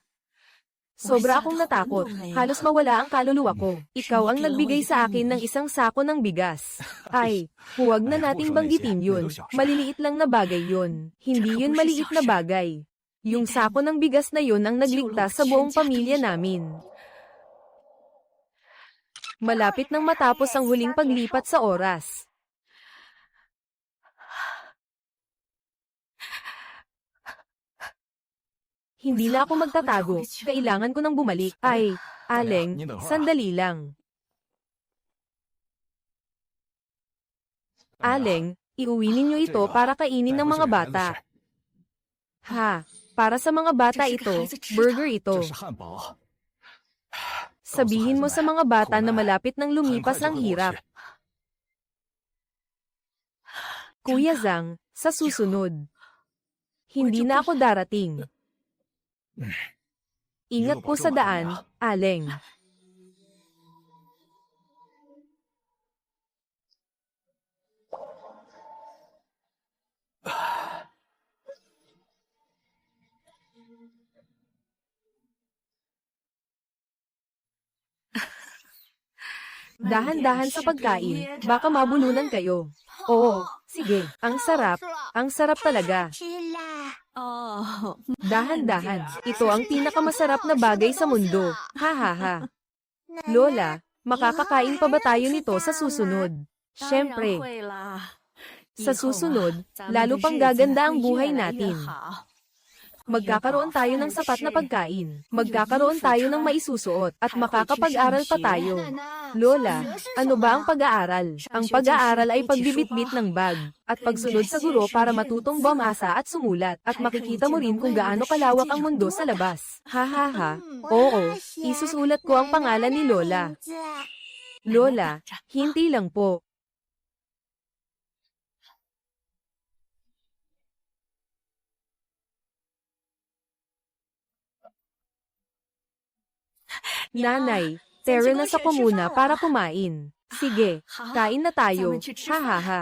Sobra akong natakot, halos mawala ang kaluluwa ko. Ikaw ang nagbigay sa akin ng isang sako ng bigas. Ay, huwag na nating banggitin yun. Maliliit lang na bagay yun. Hindi yun maliit na bagay. Yung sako ng bigas na yun ang nagligtas sa buong pamilya namin. Malapit nang matapos ang huling paglipat sa oras. Hindi na ako magtatago, kailangan ko nang bumalik. Ay, Aleng, sandali lang. Aleng, iuwi ninyo ito para kainin ng mga bata. Ha, para sa mga bata ito, burger ito. Sabihin mo sa mga bata na malapit nang lumipas ang hirap. Kuya Zhang, sa susunod. Hindi na ako darating. Ingat po sa daan, Aleng. Dahan-dahan sa pagkain, baka mabulunan kayo. Oo, sige, ang sarap talaga. Dahan-dahan, ito ang pinakamasarap na bagay sa mundo. Ha ha ha. Lola, makakakain pa ba tayo nito sa susunod? Siyempre. Sa susunod, lalo pang gaganda ang buhay natin. Magkakaroon tayo ng sapat na pagkain. Magkakaroon tayo ng maisusuot. At makakapag-aral pa tayo. Lola, ano ba ang pag-aaral? Ang pag-aaral ay pagbibitbit ng bag. At pagsunod sa guro para matutong bumasa at sumulat. At makikita mo rin kung gaano kalawak ang mundo sa labas. Ha ha ha. Oo, isusulat ko ang pangalan ni Lola. Lola, hinti lang po. Nanay, tara na sa komuna para kumain. Sige, kain na tayo. Ha ha ha.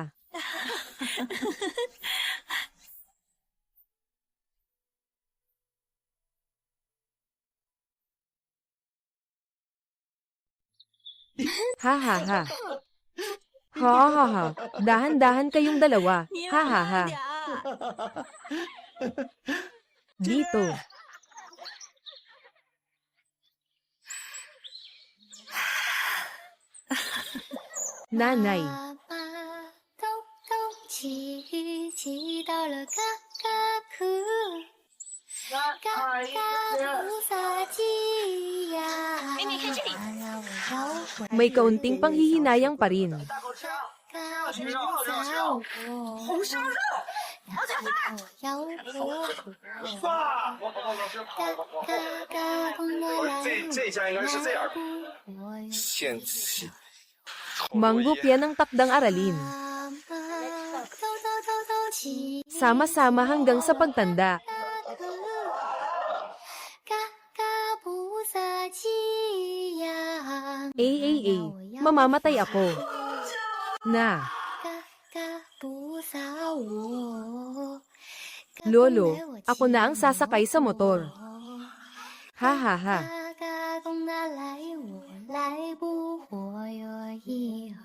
Ha ha ha. Ha ha ha. Dahan-dahan kayong dalawa. Ha ha ha. Dito. Nanay. 起雨起到了嘎嘎哭，嘎嘎菩萨吉呀，我要回 May kaunting panghihinayang pa rin. 嘎菩萨我，红烧肉，我要活，嘎嘎空的来，这下应该是这样的。我要限期。 Manggupyan ng takdang aralin. 偷起 Sama-sama hanggang sa pagtanda. 嘎嘎菩萨吉呀， Mamamatay ako. Na, 嘎嘎菩萨我， Lolo, ako na ang sasakay sa motor. Ha ha ha. 嘎嘎公的来，我来不活哟一儿。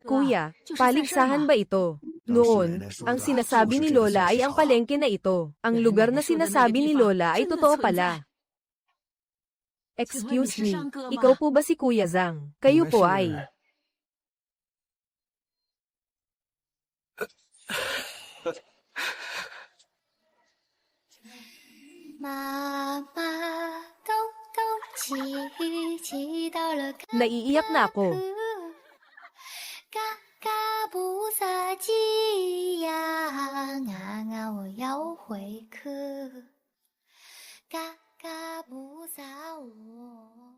Kuya, paligsahan ba ito? Noon, ang sinasabi ni Lola ay ang palengke na ito. Ang lugar na sinasabi ni Lola ay totoo pala. Excuse me, ikaw po ba si Kuya Zhang? Kayo po ay... Naiiyak na ako. 嘎嘎菩萨吉呀，我要回去。嘎嘎菩萨我。